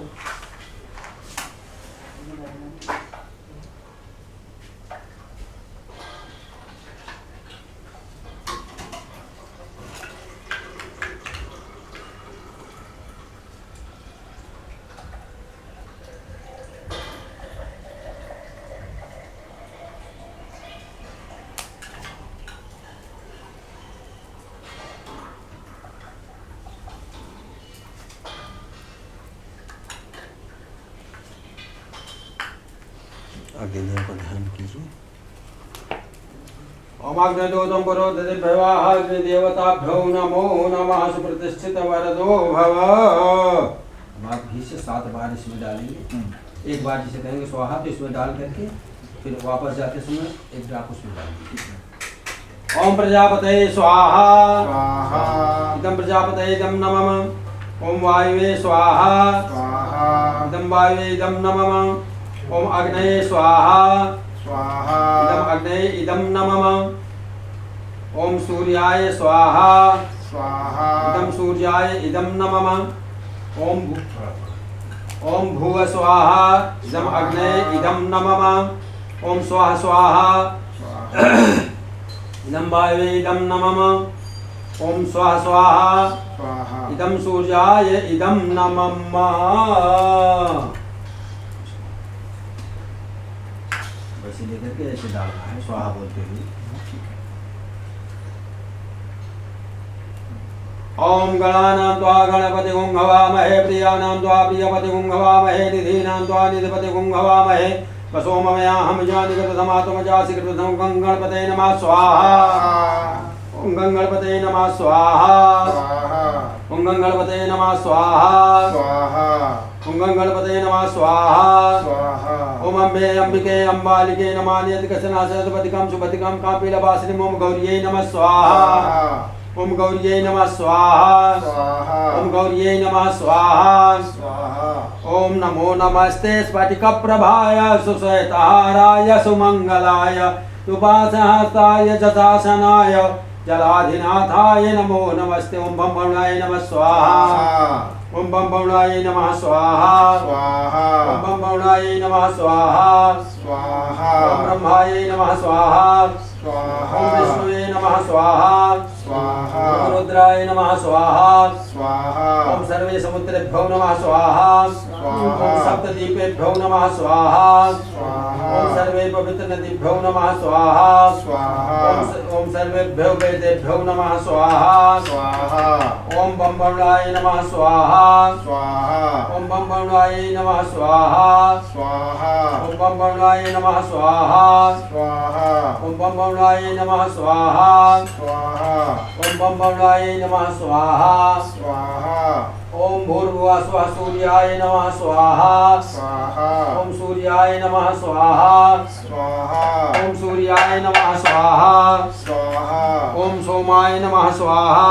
[SPEAKER 2] आगे को ध्यान कीजिए। ओम अग्निदूतं पुरोदधिभ्यवाह अग्निदेवताभ्यो नमो नमः सुप्रतिष्ठित वरदो भव। अब आप घी से 7 बार इसमें डालेंगे। एक बार जिसे कहेंगे स्वाहा तो इसमें डाल करके फिर वापस जाते समय एक ड्रॉप उसमें डालेंगे। ओम प्रजापतये स्वाहा
[SPEAKER 4] स्वाहा
[SPEAKER 2] इदं प्रजापतये इदं नमः। ओम वायुवे स्वाहा
[SPEAKER 4] स्वाहा
[SPEAKER 2] इदं वायुवे इदं नमः। ओम अग्नये स्वाहा
[SPEAKER 4] स्वाहा
[SPEAKER 2] इदं अग्नये इदं नमः। ओम सूर्याय स्वाहा
[SPEAKER 4] स्वाहा
[SPEAKER 2] इदं सूर्याय इदं नमः। ओम भुव स्वाहा इदं अग्नये इदं नमः। ओम स्वाहा स्वाहा इदं वायुवे इदं नमः। ओम स्वाहा स्वाहा
[SPEAKER 4] स्वाहा
[SPEAKER 2] इदं सूर्याय इदं नमः। वैसे लेकर के ऐसे डालना है स्वाहा बोलते हुए। ओम गणानां त्वा गणपतिगुं हवामहे प्रियाणां त्वा प्रियपतिगुं हवामहे निधीनां त्वा निधिपतिगुं हवामहे वसोममयाहं जानिकृतधमात्मजासि कृतधं गणपतये नमः स्वाहा। ओम गणपतये नमः स्वाहा। ओम गणपतये नमः स्वाहा।
[SPEAKER 4] स्वाहा
[SPEAKER 2] ओम गणपतये नमः स्वाहा।
[SPEAKER 4] स्वाहा
[SPEAKER 2] ओम अम्बे अंबिके अंबालिके नमः नियतिकसना सरस्वतिकं सुपतिकं कापिलवासिनीं ओम गौर्यै नमः स्वाहा। ओम गौर्यै नमः स्वाहा।
[SPEAKER 4] स्वाहा
[SPEAKER 2] ओम गौर्यै नमः स्वाहा।
[SPEAKER 4] स्वाहा
[SPEAKER 2] ओम नमो नमस्ते स्फटिकप्रभाय सुश्वेतहाराय सुमंगलाय उपासहस्ताय जटाशनाय जलाधिनाथाय नमो नमस्ते। ओम बम बमणाय नमः स्वाहा। ओम बम बमणाय नमः स्वाहा।
[SPEAKER 4] स्वाहा
[SPEAKER 2] ओम बम बमणाय नमः स्वाहा।
[SPEAKER 4] स्वाहा
[SPEAKER 2] ओम ब्रह्माय नमः स्वाहा।
[SPEAKER 4] स्वाहा
[SPEAKER 2] ओम विष्णुवे नमः स्वाहा।
[SPEAKER 4] स्वाहा
[SPEAKER 2] ओम रुद्राय नमः स्वाहा।
[SPEAKER 4] स्वाहा
[SPEAKER 2] ओम सर्वे समुद्रेभ्यो नमः स्वाहा।
[SPEAKER 4] स्वाहा।
[SPEAKER 2] ओम सप्तद्वीपेभ्यो नमः स्वाहा।
[SPEAKER 4] स्वाहा
[SPEAKER 2] ओम सर्वे पवित्र नदीभ्यो नमः स्वाहा।
[SPEAKER 4] स्वाहा
[SPEAKER 2] ओम सर्वेभ्यो वेदेभ्यो नमः स्वाहा।
[SPEAKER 4] स्वाहा
[SPEAKER 2] ओम बम बमणाय नमः स्वाहा।
[SPEAKER 4] स्वाहा
[SPEAKER 2] ओम बम बमणाय नमः स्वाहा।
[SPEAKER 4] स्वाहा
[SPEAKER 2] ओम बम बमणाय नमः स्वाहा।
[SPEAKER 4] स्वाहा
[SPEAKER 2] ओम बम बमणाय नमः स्वाहा।
[SPEAKER 4] स्वाहा
[SPEAKER 2] ओम बम बमणाय नमः स्वाहा।
[SPEAKER 4] स्वाहा
[SPEAKER 2] ओम भूर्भुवः स्वः सूर्याय नमः स्वाहा।
[SPEAKER 4] स्वाहा
[SPEAKER 2] ओम सूर्याय नमः स्वाहा।
[SPEAKER 4] स्वाहा
[SPEAKER 2] ओम सूर्याय नमः स्वाहा।
[SPEAKER 4] स्वाहा
[SPEAKER 2] ओम सोमाय नमः स्वाहा।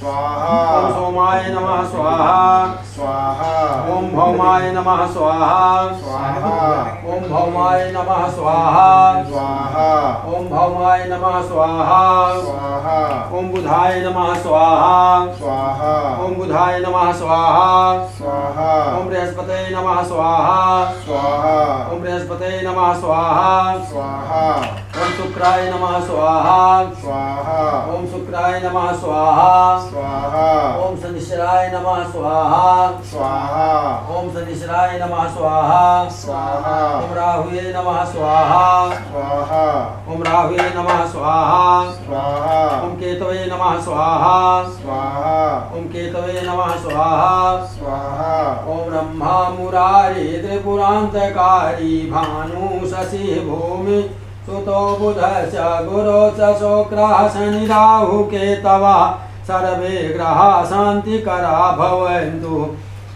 [SPEAKER 4] स्वाहा
[SPEAKER 2] ओम सोमाय नमः स्वाहा।
[SPEAKER 4] स्वाहा
[SPEAKER 2] ओम भौमाय नमः स्वाहा।
[SPEAKER 4] स्वाहा
[SPEAKER 2] ओम भौमाय नमः स्वाहा।
[SPEAKER 4] स्वाहा
[SPEAKER 2] ओम भौमाय नमः स्वाहा।
[SPEAKER 4] स्वाहा
[SPEAKER 2] ओम बुधाय नमः स्वाहा।
[SPEAKER 4] स्वाहा
[SPEAKER 2] ओम बुधाय नमः स्वाहा।
[SPEAKER 4] स्वाहा
[SPEAKER 2] ओम बृहस्पतये नमः स्वाहा।
[SPEAKER 4] स्वाहा
[SPEAKER 2] ओम बृहस्पतये नमः स्वाहा।
[SPEAKER 4] स्वाहा
[SPEAKER 2] ओम शुक्राय नमः स्वाहा।
[SPEAKER 4] स्वाहा
[SPEAKER 2] ओम शुक्राय नमः स्वाहा।
[SPEAKER 4] स्वाहा
[SPEAKER 2] ओम शनिश्चराय नमः स्वाहा।
[SPEAKER 4] स्वाहा
[SPEAKER 2] ओम शनिश्चराय नमः स्वाहा।
[SPEAKER 4] स्वाहा
[SPEAKER 2] ओम राहुये नमः स्वाहा।
[SPEAKER 4] स्वाहा
[SPEAKER 2] ओम राहुये नमः स्वाहा।
[SPEAKER 4] स्वाहा
[SPEAKER 2] ओम केतवे नमः स्वाहा।
[SPEAKER 4] स्वाहा
[SPEAKER 2] ओम केतवे नमः स्वाहा।
[SPEAKER 4] स्वाहा
[SPEAKER 2] ओम ब्रह्मा मुरारी त्रिपुरान्तकारी भानु शशि भूमि सुतो बुधश्च गुरो च शुक्रः शनि राहु केतवः सर्वे ग्रहाः शान्तिकरा भवन्तु।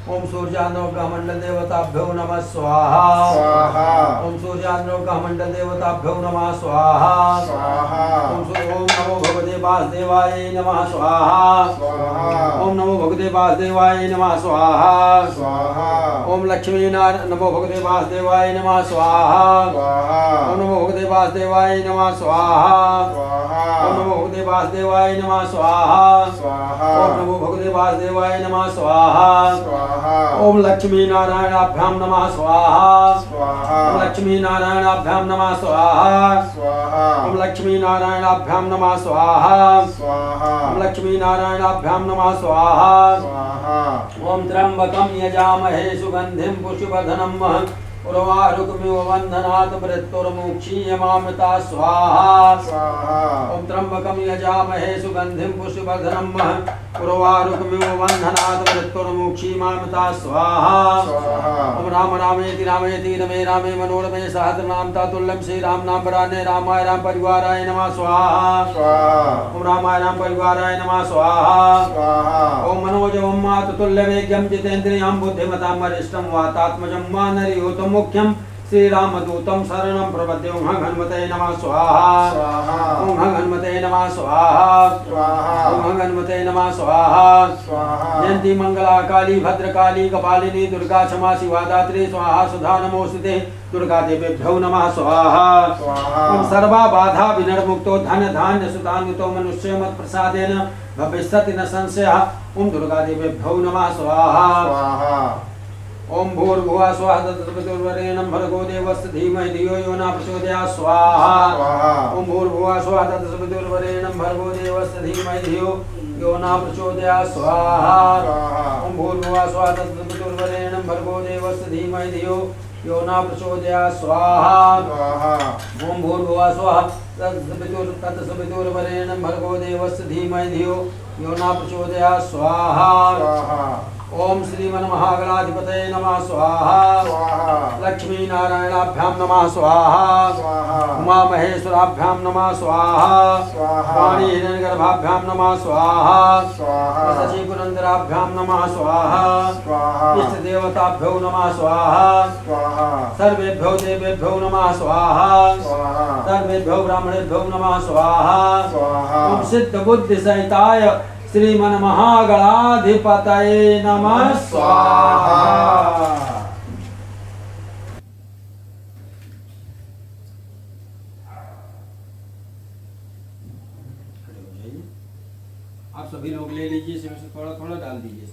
[SPEAKER 2] ओम सूर्यानुग्रह मंडल देवताभ्यो नमः स्वाहा।
[SPEAKER 4] स्वाहा
[SPEAKER 2] ओम सूर्यानुग्रह मंडल देवताभ्यो नमः स्वाहा।
[SPEAKER 4] स्वाहा
[SPEAKER 2] ओम नमो भगवते वासुदेवाय नमः स्वाहा।
[SPEAKER 4] स्वाहा
[SPEAKER 2] ओम नमो भगवते वासुदेवाय नमः स्वाहा।
[SPEAKER 4] स्वाहा
[SPEAKER 2] ओम लक्ष्मी नारायण नमो भगवते वासुदेवाय नमः स्वाहा।
[SPEAKER 4] स्वाहा
[SPEAKER 2] ओम नमो भगवते वासुदेवाय नमः स्वाहा।
[SPEAKER 4] स्वाहा
[SPEAKER 2] ओम नमो भगवते वासुदेवाय नमः स्वाहा।
[SPEAKER 4] स्वाहा
[SPEAKER 2] ओम नमो भगवते वासुदेवाय नमः स्वाहा।
[SPEAKER 4] स्वाहा
[SPEAKER 2] ओम लक्ष्मी नारायणाभ्याम नमः स्वाहा।
[SPEAKER 4] स्वाहा
[SPEAKER 2] ओम लक्ष्मी नारायणाभ्याम नमः स्वाहा।
[SPEAKER 4] स्वाहा
[SPEAKER 2] ओम लक्ष्मी नारायणाभ्याम नमः स्वाहा।
[SPEAKER 4] स्वाहा
[SPEAKER 2] ओम लक्ष्मी नारायणाभ्याम नमः स्वाहा।
[SPEAKER 4] स्वाहा
[SPEAKER 2] ओम त्र्यंबकं यजामहे सुगंधिं पुष्टिवर्धनम् उर्वारुकमिव बन्धनात् मृत्युर्मुक्षीयमामृता स्वाहा।
[SPEAKER 4] स्वाहा
[SPEAKER 2] ओम त्र्यंबकं यजामहे सुगंधिं पुष्टिवर्धनम् उर्वारुकमिव बन्धनात् मृत्युर्मुक्षीयमामृता स्वाहा।
[SPEAKER 4] स्वाहा
[SPEAKER 2] ओम राम रामेति रामेति रमे रामे मनोरमे सहस्रनाम तातुल्यं श्री राम नाम वराने रामाय राम परिवाराय नमः स्वाहा।
[SPEAKER 4] स्वाहा
[SPEAKER 2] ओम रामाय राम परिवाराय नमः स्वाहा।
[SPEAKER 4] स्वाहा
[SPEAKER 2] ओम मनोजवं मातुल्यवेद्यं जितेन्द्रियं बुद्धिमतां वरिष्ठं वातात्मजं मानरयूतं मुख्यं श्रीरामदूतं शरणं प्रपद्ये। ओम हनुमते नमः स्वाहा।
[SPEAKER 4] स्वाहा
[SPEAKER 2] ओम हनुमते नमः स्वाहा।
[SPEAKER 4] स्वाहा
[SPEAKER 2] ओम हनुमते नमः स्वाहा।
[SPEAKER 4] स्वाहा
[SPEAKER 2] जयंती मंगला काली भद्रकाली कपालिनी दुर्गा क्षमा शिवा दात्री स्वाहा सुधा नमोस्तुते। दुर्गा देवेभ्यो नमः स्वाहा।
[SPEAKER 4] स्वाहा
[SPEAKER 2] ओम सर्वा बाधा विनर्मुक्तो धन धान्य सुतान्वितो मनुष्य मत प्रसादेन भविष्यति न संशयः। ओम दुर्गा देवेभ्यो नमः स्वाहा।
[SPEAKER 4] स्वाहा
[SPEAKER 2] ओम भूर्भुवः स्वः तत्सवितुर्वरेण्यं भर्गो देवस्य धीमहि धियो यो न प्रचोदयात् स्वाहा।
[SPEAKER 4] स्वाहा
[SPEAKER 2] ओम भूर्भुवः स्वः तत्सवितुर्वरेण्यं भर्गो देवस्य धीमहि धियो यो न प्रचोदयात् स्वाहा।
[SPEAKER 4] स्वाहा
[SPEAKER 2] ओम भूर्भुवः स्वः तत्सवितुर्वरेण्यं भर्गो देवस्य धीमहि धियो यो न प्रचोदयात् स्वाहा।
[SPEAKER 4] स्वाहा
[SPEAKER 2] ओम भूर्भुवः स्वः तत्सवितुर्वरेण्यं भर्गो देवस्य धीमहि धियो यो न प्रचोदयात् स्वाहा।
[SPEAKER 4] स्वाहा
[SPEAKER 2] ओम श्रीमन्महागणाधिपतये नमः स्वाहा।
[SPEAKER 4] स्वाहा
[SPEAKER 2] लक्ष्मी नारायणाभ्यां नमः स्वाहा।
[SPEAKER 4] स्वाहा
[SPEAKER 2] उमा महेश्वराभ्यां नमः स्वाहा।
[SPEAKER 4] स्वाहा
[SPEAKER 2] वाणी हिरण्यगर्भाभ्यां नमः स्वाहा।
[SPEAKER 4] स्वाहा
[SPEAKER 2] शशि पुरंदराभ्यां नमः स्वाहा।
[SPEAKER 4] स्वाहा
[SPEAKER 2] इष्ट देवताभ्यो नमः स्वाहा।
[SPEAKER 4] स्वाहा
[SPEAKER 2] सर्वेभ्यो देवेभ्यो नमः स्वाहा।
[SPEAKER 4] स्वाहा
[SPEAKER 2] सर्वेभ्यो ब्राह्मणेभ्यो नमः स्वाहा।
[SPEAKER 4] स्वाहा
[SPEAKER 2] ओम सिद्ध बुद्धि सहिताय श्रीमन्महागणाधिपतये नमः स्वाहा। आप सभी लोग ले लीजिए, इसमें से थोड़ा थोड़ा डाल दीजिए।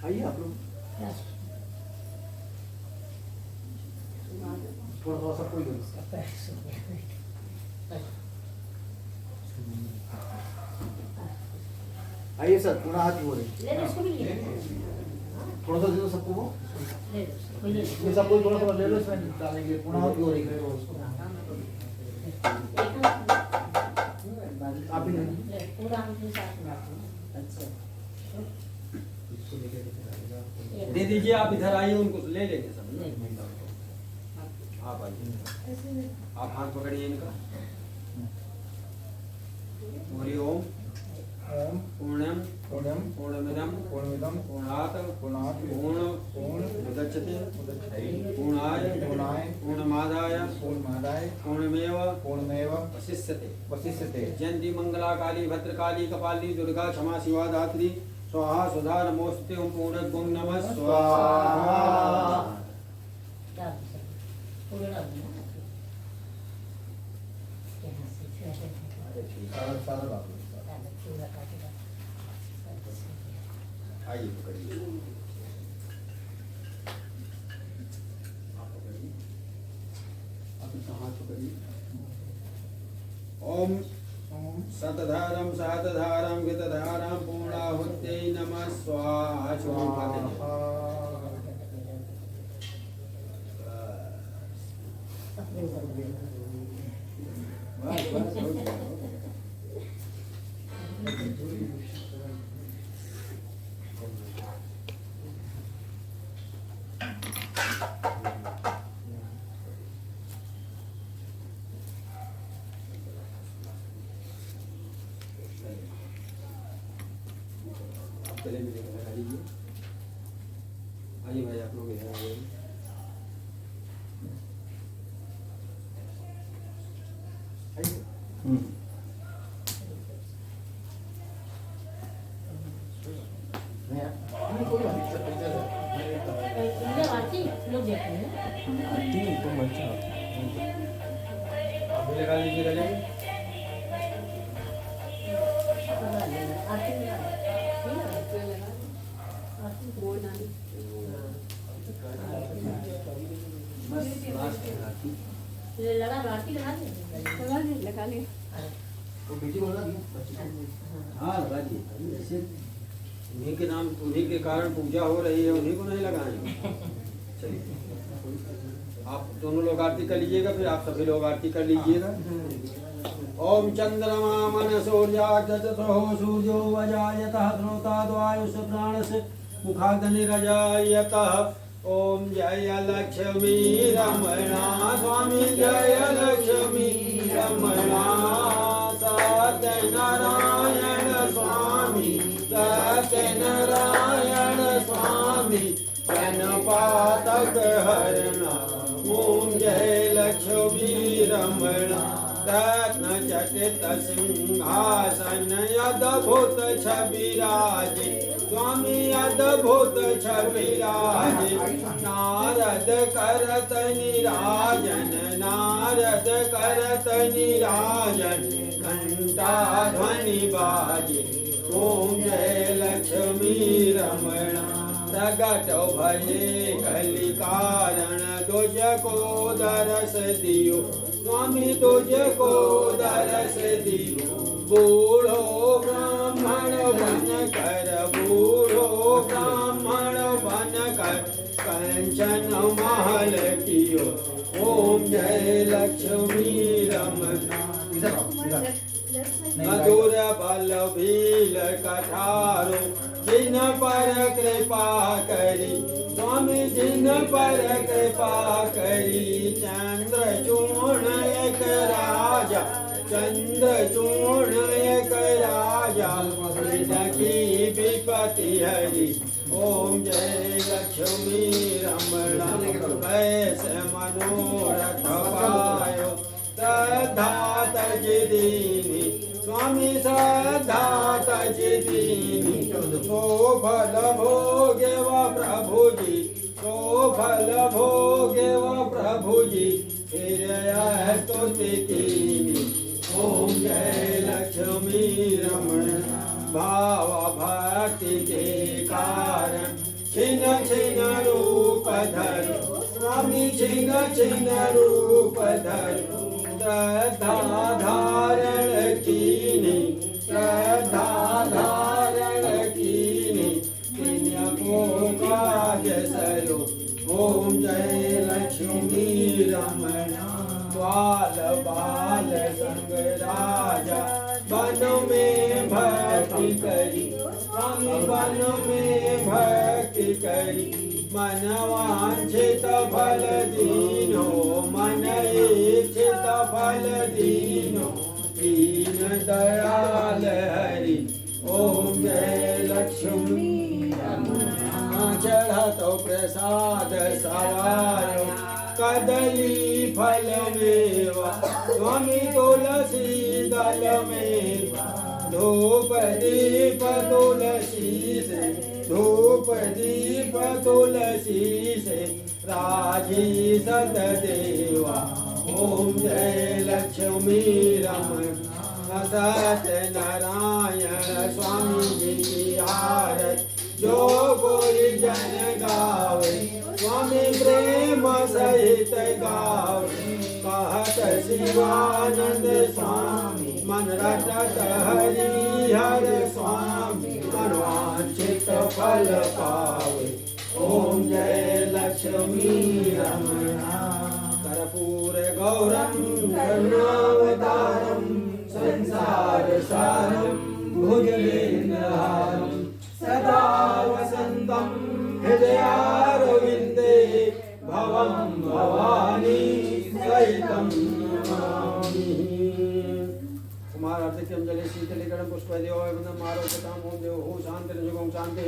[SPEAKER 2] आइए आप लोग थोड़ा थोड़ा सा कोई
[SPEAKER 4] आइए सर पूरा हाथ हो रही
[SPEAKER 3] ले लो, इसको भी ले लो।
[SPEAKER 4] थोड़ा सा दे दो सबको वो
[SPEAKER 3] ले लो, कोई ले लो।
[SPEAKER 4] ये सबको थोड़ा थोड़ा ले लो इसमें डालने के लिए पूरा हाथ हो रही है उसको आप ही ले लीजिए।
[SPEAKER 3] ले, पूरा हमके साथ में रखो। अच्छा।
[SPEAKER 2] दे दीजिए। आप इधर आइए, उनको ले लेंगे सब। आप आइए, आप हाथ पकड़िए इनका। हरि ओम
[SPEAKER 1] ओम
[SPEAKER 2] पूर्णम
[SPEAKER 1] पूर्णम
[SPEAKER 2] पूर्णमिदम
[SPEAKER 1] पूर्णमिदम
[SPEAKER 2] पूर्णात्
[SPEAKER 1] पूर्णात्
[SPEAKER 2] पूर्ण मुदच्यते
[SPEAKER 1] मुदच्छते
[SPEAKER 2] पूर्णाय
[SPEAKER 1] पूर्णाय
[SPEAKER 2] पूर्णमादाय
[SPEAKER 1] पूर्णमादाय
[SPEAKER 2] पूर्णमेव
[SPEAKER 1] पूर्णमेव
[SPEAKER 2] वशिष्यते।
[SPEAKER 1] वशिष्यते।
[SPEAKER 2] जयंती मंगला काली भद्रकाली कपालिनी दुर्गा क्षमा शिवा दात्री स्वाहा सुधा नमोस्तुते। ओम पूर्णगुं नमः स्वाहा।
[SPEAKER 3] डाल दो सब। पूरा डाल दो ना। यहाँ से छोटे
[SPEAKER 1] सारा सारा बात
[SPEAKER 3] डाल दो, पूरा काट दो।
[SPEAKER 2] आइए पकड़िए। आप पकड़िए, आप इनका हाथ पकड़िए। ओम
[SPEAKER 1] ओम
[SPEAKER 2] सतधारम सहतधारम गतधारम पूर्णाहुत्यै नमः स्वाहा। स्वाहा। गले में लेकर लगा लीजिए। आइए भाई आप लोग इधर आइए।
[SPEAKER 3] ले आरती, लो जाते हैं।
[SPEAKER 5] आरती तो मचा
[SPEAKER 2] अभी लगा लीजिए गले में।
[SPEAKER 3] आरती लगा
[SPEAKER 6] लगा ले
[SPEAKER 2] वो बेटी बोला हाँ लगा दिए। ऐसे उन्हीं के नाम उन्हीं के कारण पूजा हो रही है, उन्हीं को नहीं लगाएंगे। चलिए आप दोनों लोग आरती कर लीजिएगा, फिर आप सभी लोग आरती कर लीजिएगा। ओम चंद्रमा मन सूर्याग्रजतो सूर्यो वजायतः ध्रुवता द्वायुष प्राणस मुखाग्निरजायतः। ओम जय लक्ष्मी रमणा स्वामी जय लक्ष्मी रमणा सत्यनारायण स्वामी सत्यनारायण स्वामी गणपातक हरणा। ओम जय लक्ष्मी रमणा रत्न चकित सिंहासन अद्भुत छविराजे स्वामी अद्भुत छविराजे। नारद करत निराजन नारद करत निराजन घंटा ध्वनि बाजे। ओम जय लक्ष्मी रमणा प्रगट भये कलि कारण तुझ को दरस दियो स्वामी तुझ को दरस दियो। बूढ़ो ब्राह्मण बन कर बूढ़ो ब्राह्मण बन कर कंचन महल कियो। ओम जय लक्ष्मी रमणा मधुर बल भील कठारो जिन पर कृपा करी स्वामी जिन पर कृपा करी। चंद्र चूर्ण एक राजा चंद्र चूर्ण एक राजा की विपति हरि। ओम जय लक्ष्मी रमणा वैसे मनोरथ पायो श्रद्धा तज दीनी स्वामी श्रद्धा तज दीनी। सो फल भोगे व प्रभु जी सो फल भोगे व प्रभु जी फिर स्तुति कीनी। ओम जय लक्ष्मी रमणा भाव भक्ति के कारण छिन छिन रूप धर स्वामी छिन छिन रूप धर। श्रद्धा धारण कीनी श्रद्धा धारण कीनी तिन्य को काज सरो। ओम जय लक्ष्मी रमणा बाल बाल संग राजा वन में भक्ति करी स्वामी वन में भक्ति करी। मन वांछित फल दीनो मन इच्छित फल दीनो दीन दयाल हरि। ओम जय लक्ष्मी रमणा चढ़तो प्रसाद सवारो कदली फल मेवा स्वामी तुलसी दल मेवा। धूप दीप तुलसी से धूप दीप तुलसी से राजी सतदेवा। ओम जय लक्ष्मी रमणा सत्यनारायण स्वामी जी की आरत जो कोई जन गावे स्वामी प्रेम सहित गावे। कहत शिवानंद स्वामी मन रटत हरि हर स्वामी मनवांछित फल पावे। ओम जय लक्ष्मी रमणा कर्पूर गौरम करुणावतारम संसार सारम भुजगेन्द्रहारम सदा वसंतम हृदयारविंदे भवं भवानी सहितं नमामि। कुमारार्थिक्यं जले शीतलीकरणं पुष्पदेव वन्दं मारोपतां ओम देव हो शान्तिर्जुगं शान्ति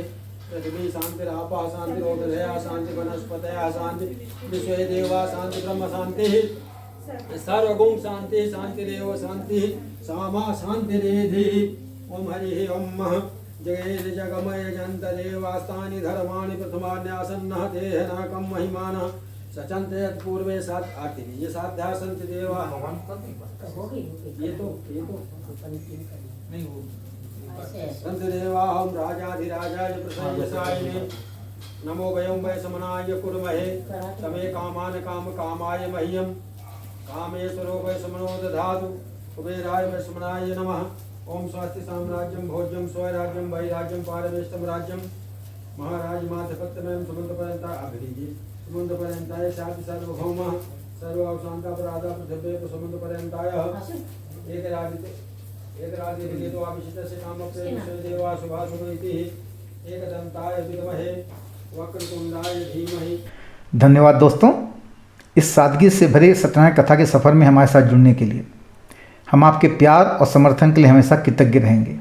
[SPEAKER 2] पृथ्वी शान्तिरापः शान्तिरोदधया शान्ति वनस्पतयः शान्ति विश्वे देवा शान्ति ब्रह्म शान्तिः सर्वगुण शान्ति शान्तिरेव शान्तिः सामा शान्तिरेधि। ओम हरि ओम जगेन जगमय जन्त देवास्तानि धर्माणि प्रथमान्यासन्नः देहनाकं महिमानः सचन्ते यत्पूर्वे सात आर्तिनीय साध्या सन्ति देवा।
[SPEAKER 3] हो गई
[SPEAKER 2] ये तो
[SPEAKER 3] अपन तीन कर ली।
[SPEAKER 5] नहीं वो
[SPEAKER 3] ऐसे ऐसे
[SPEAKER 2] संत देवाहं राजाधिराजाय प्रसन्नसायिने नमो वयं वै समनाय कुर्महे तमे कामान काम कामाय मह्यं कामेश्वरो वै समनो दधातु कुबेराय वै समनाय नमः। ओम स्वास्ति साम्राज्यं भोज्यं स्वराज्यं वैराज्यं पारमेष्टं राज्यं महाराज माध्यपत्यमयं सुमन्तपर्यन्ता अभिधीये सुमन्तपर्यन्ताय शान्ति सार्वभौमः सर्वावशान्तापराधा पृथिव्यै सुमन्तपर्यन्ताय एकराज्ये तो अभिषितस्य कामप्रिय देवा शुभाशुभैति एकदन्ताय विद्महे वक्रतुण्डाय धीमहि।
[SPEAKER 1] धन्यवाद दोस्तों, इस सादगी से भरे सत्यनारायण कथा के सफ़र में हमारे साथ जुड़ने के लिए। हम आपके प्यार और समर्थन के लिए हमेशा कृतज्ञ रहेंगे।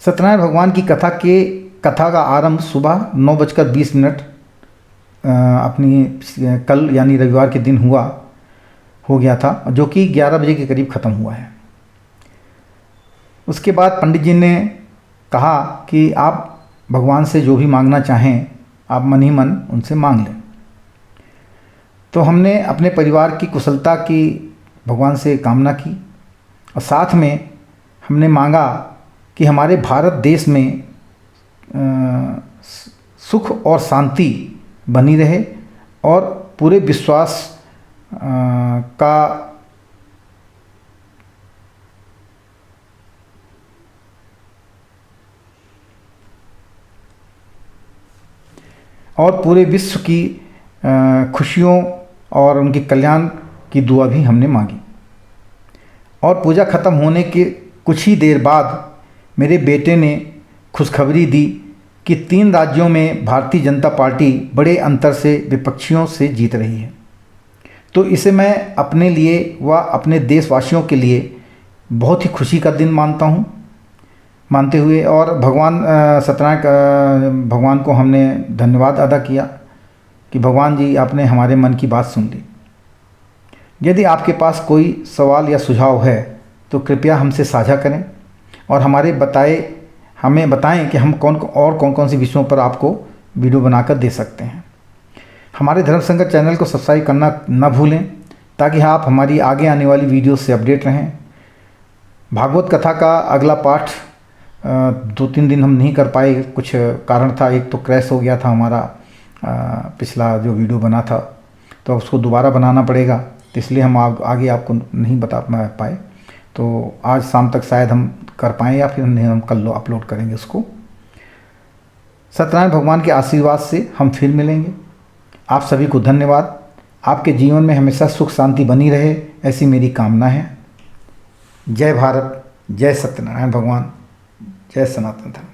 [SPEAKER 1] सत्यनारायण भगवान की कथा का आरंभ सुबह 9:20 अपनी कल यानी रविवार के दिन हो गया था, जो कि 11 बजे के करीब ख़त्म हुआ है। उसके बाद पंडित जी ने कहा कि आप भगवान से जो भी मांगना चाहें आप मन ही मन उनसे मांग लें। तो हमने अपने परिवार की कुशलता की भगवान से कामना की और साथ में हमने मांगा कि हमारे भारत देश में सुख और शांति बनी रहे और पूरे विश्वास का और पूरे विश्व की खुशियों और उनके कल्याण की दुआ भी हमने मांगी। और पूजा ख़त्म होने के कुछ ही देर बाद मेरे बेटे ने खुशखबरी दी कि 3 राज्यों में भारतीय जनता पार्टी बड़े अंतर से विपक्षियों से जीत रही है। तो इसे मैं अपने लिए व अपने देशवासियों के लिए बहुत ही खुशी का दिन मानते हुए और भगवान सत्यनारायण भगवान को हमने धन्यवाद अदा किया कि भगवान जी आपने हमारे मन की बात सुन ली। यदि आपके पास कोई सवाल या सुझाव है तो कृपया हमसे साझा करें और हमें बताएं कि हम कौन कौन सी विषयों पर आपको वीडियो बनाकर दे सकते हैं। हमारे धर्म संगत चैनल को सब्सक्राइब करना न भूलें ताकि आप हमारी आगे आने वाली वीडियो से अपडेट रहें। भागवत कथा का अगला पाठ 2-3 दिन हम नहीं कर पाए, कुछ कारण था। एक तो क्रैश हो गया था हमारा पिछला जो वीडियो बना था, तो उसको दोबारा बनाना पड़ेगा, तो इसलिए हम आगे आपको नहीं बता पाए। तो आज शाम तक शायद हम कर पाएँ या फिर हम कल अपलोड करेंगे उसको। सत्यनारायण भगवान के आशीर्वाद से हम फिर मिलेंगे। आप सभी को धन्यवाद। आपके जीवन में हमेशा सुख शांति बनी रहे, ऐसी मेरी कामना है। जय भारत, जय सत्यनारायण भगवान, जय सनातन धर्म।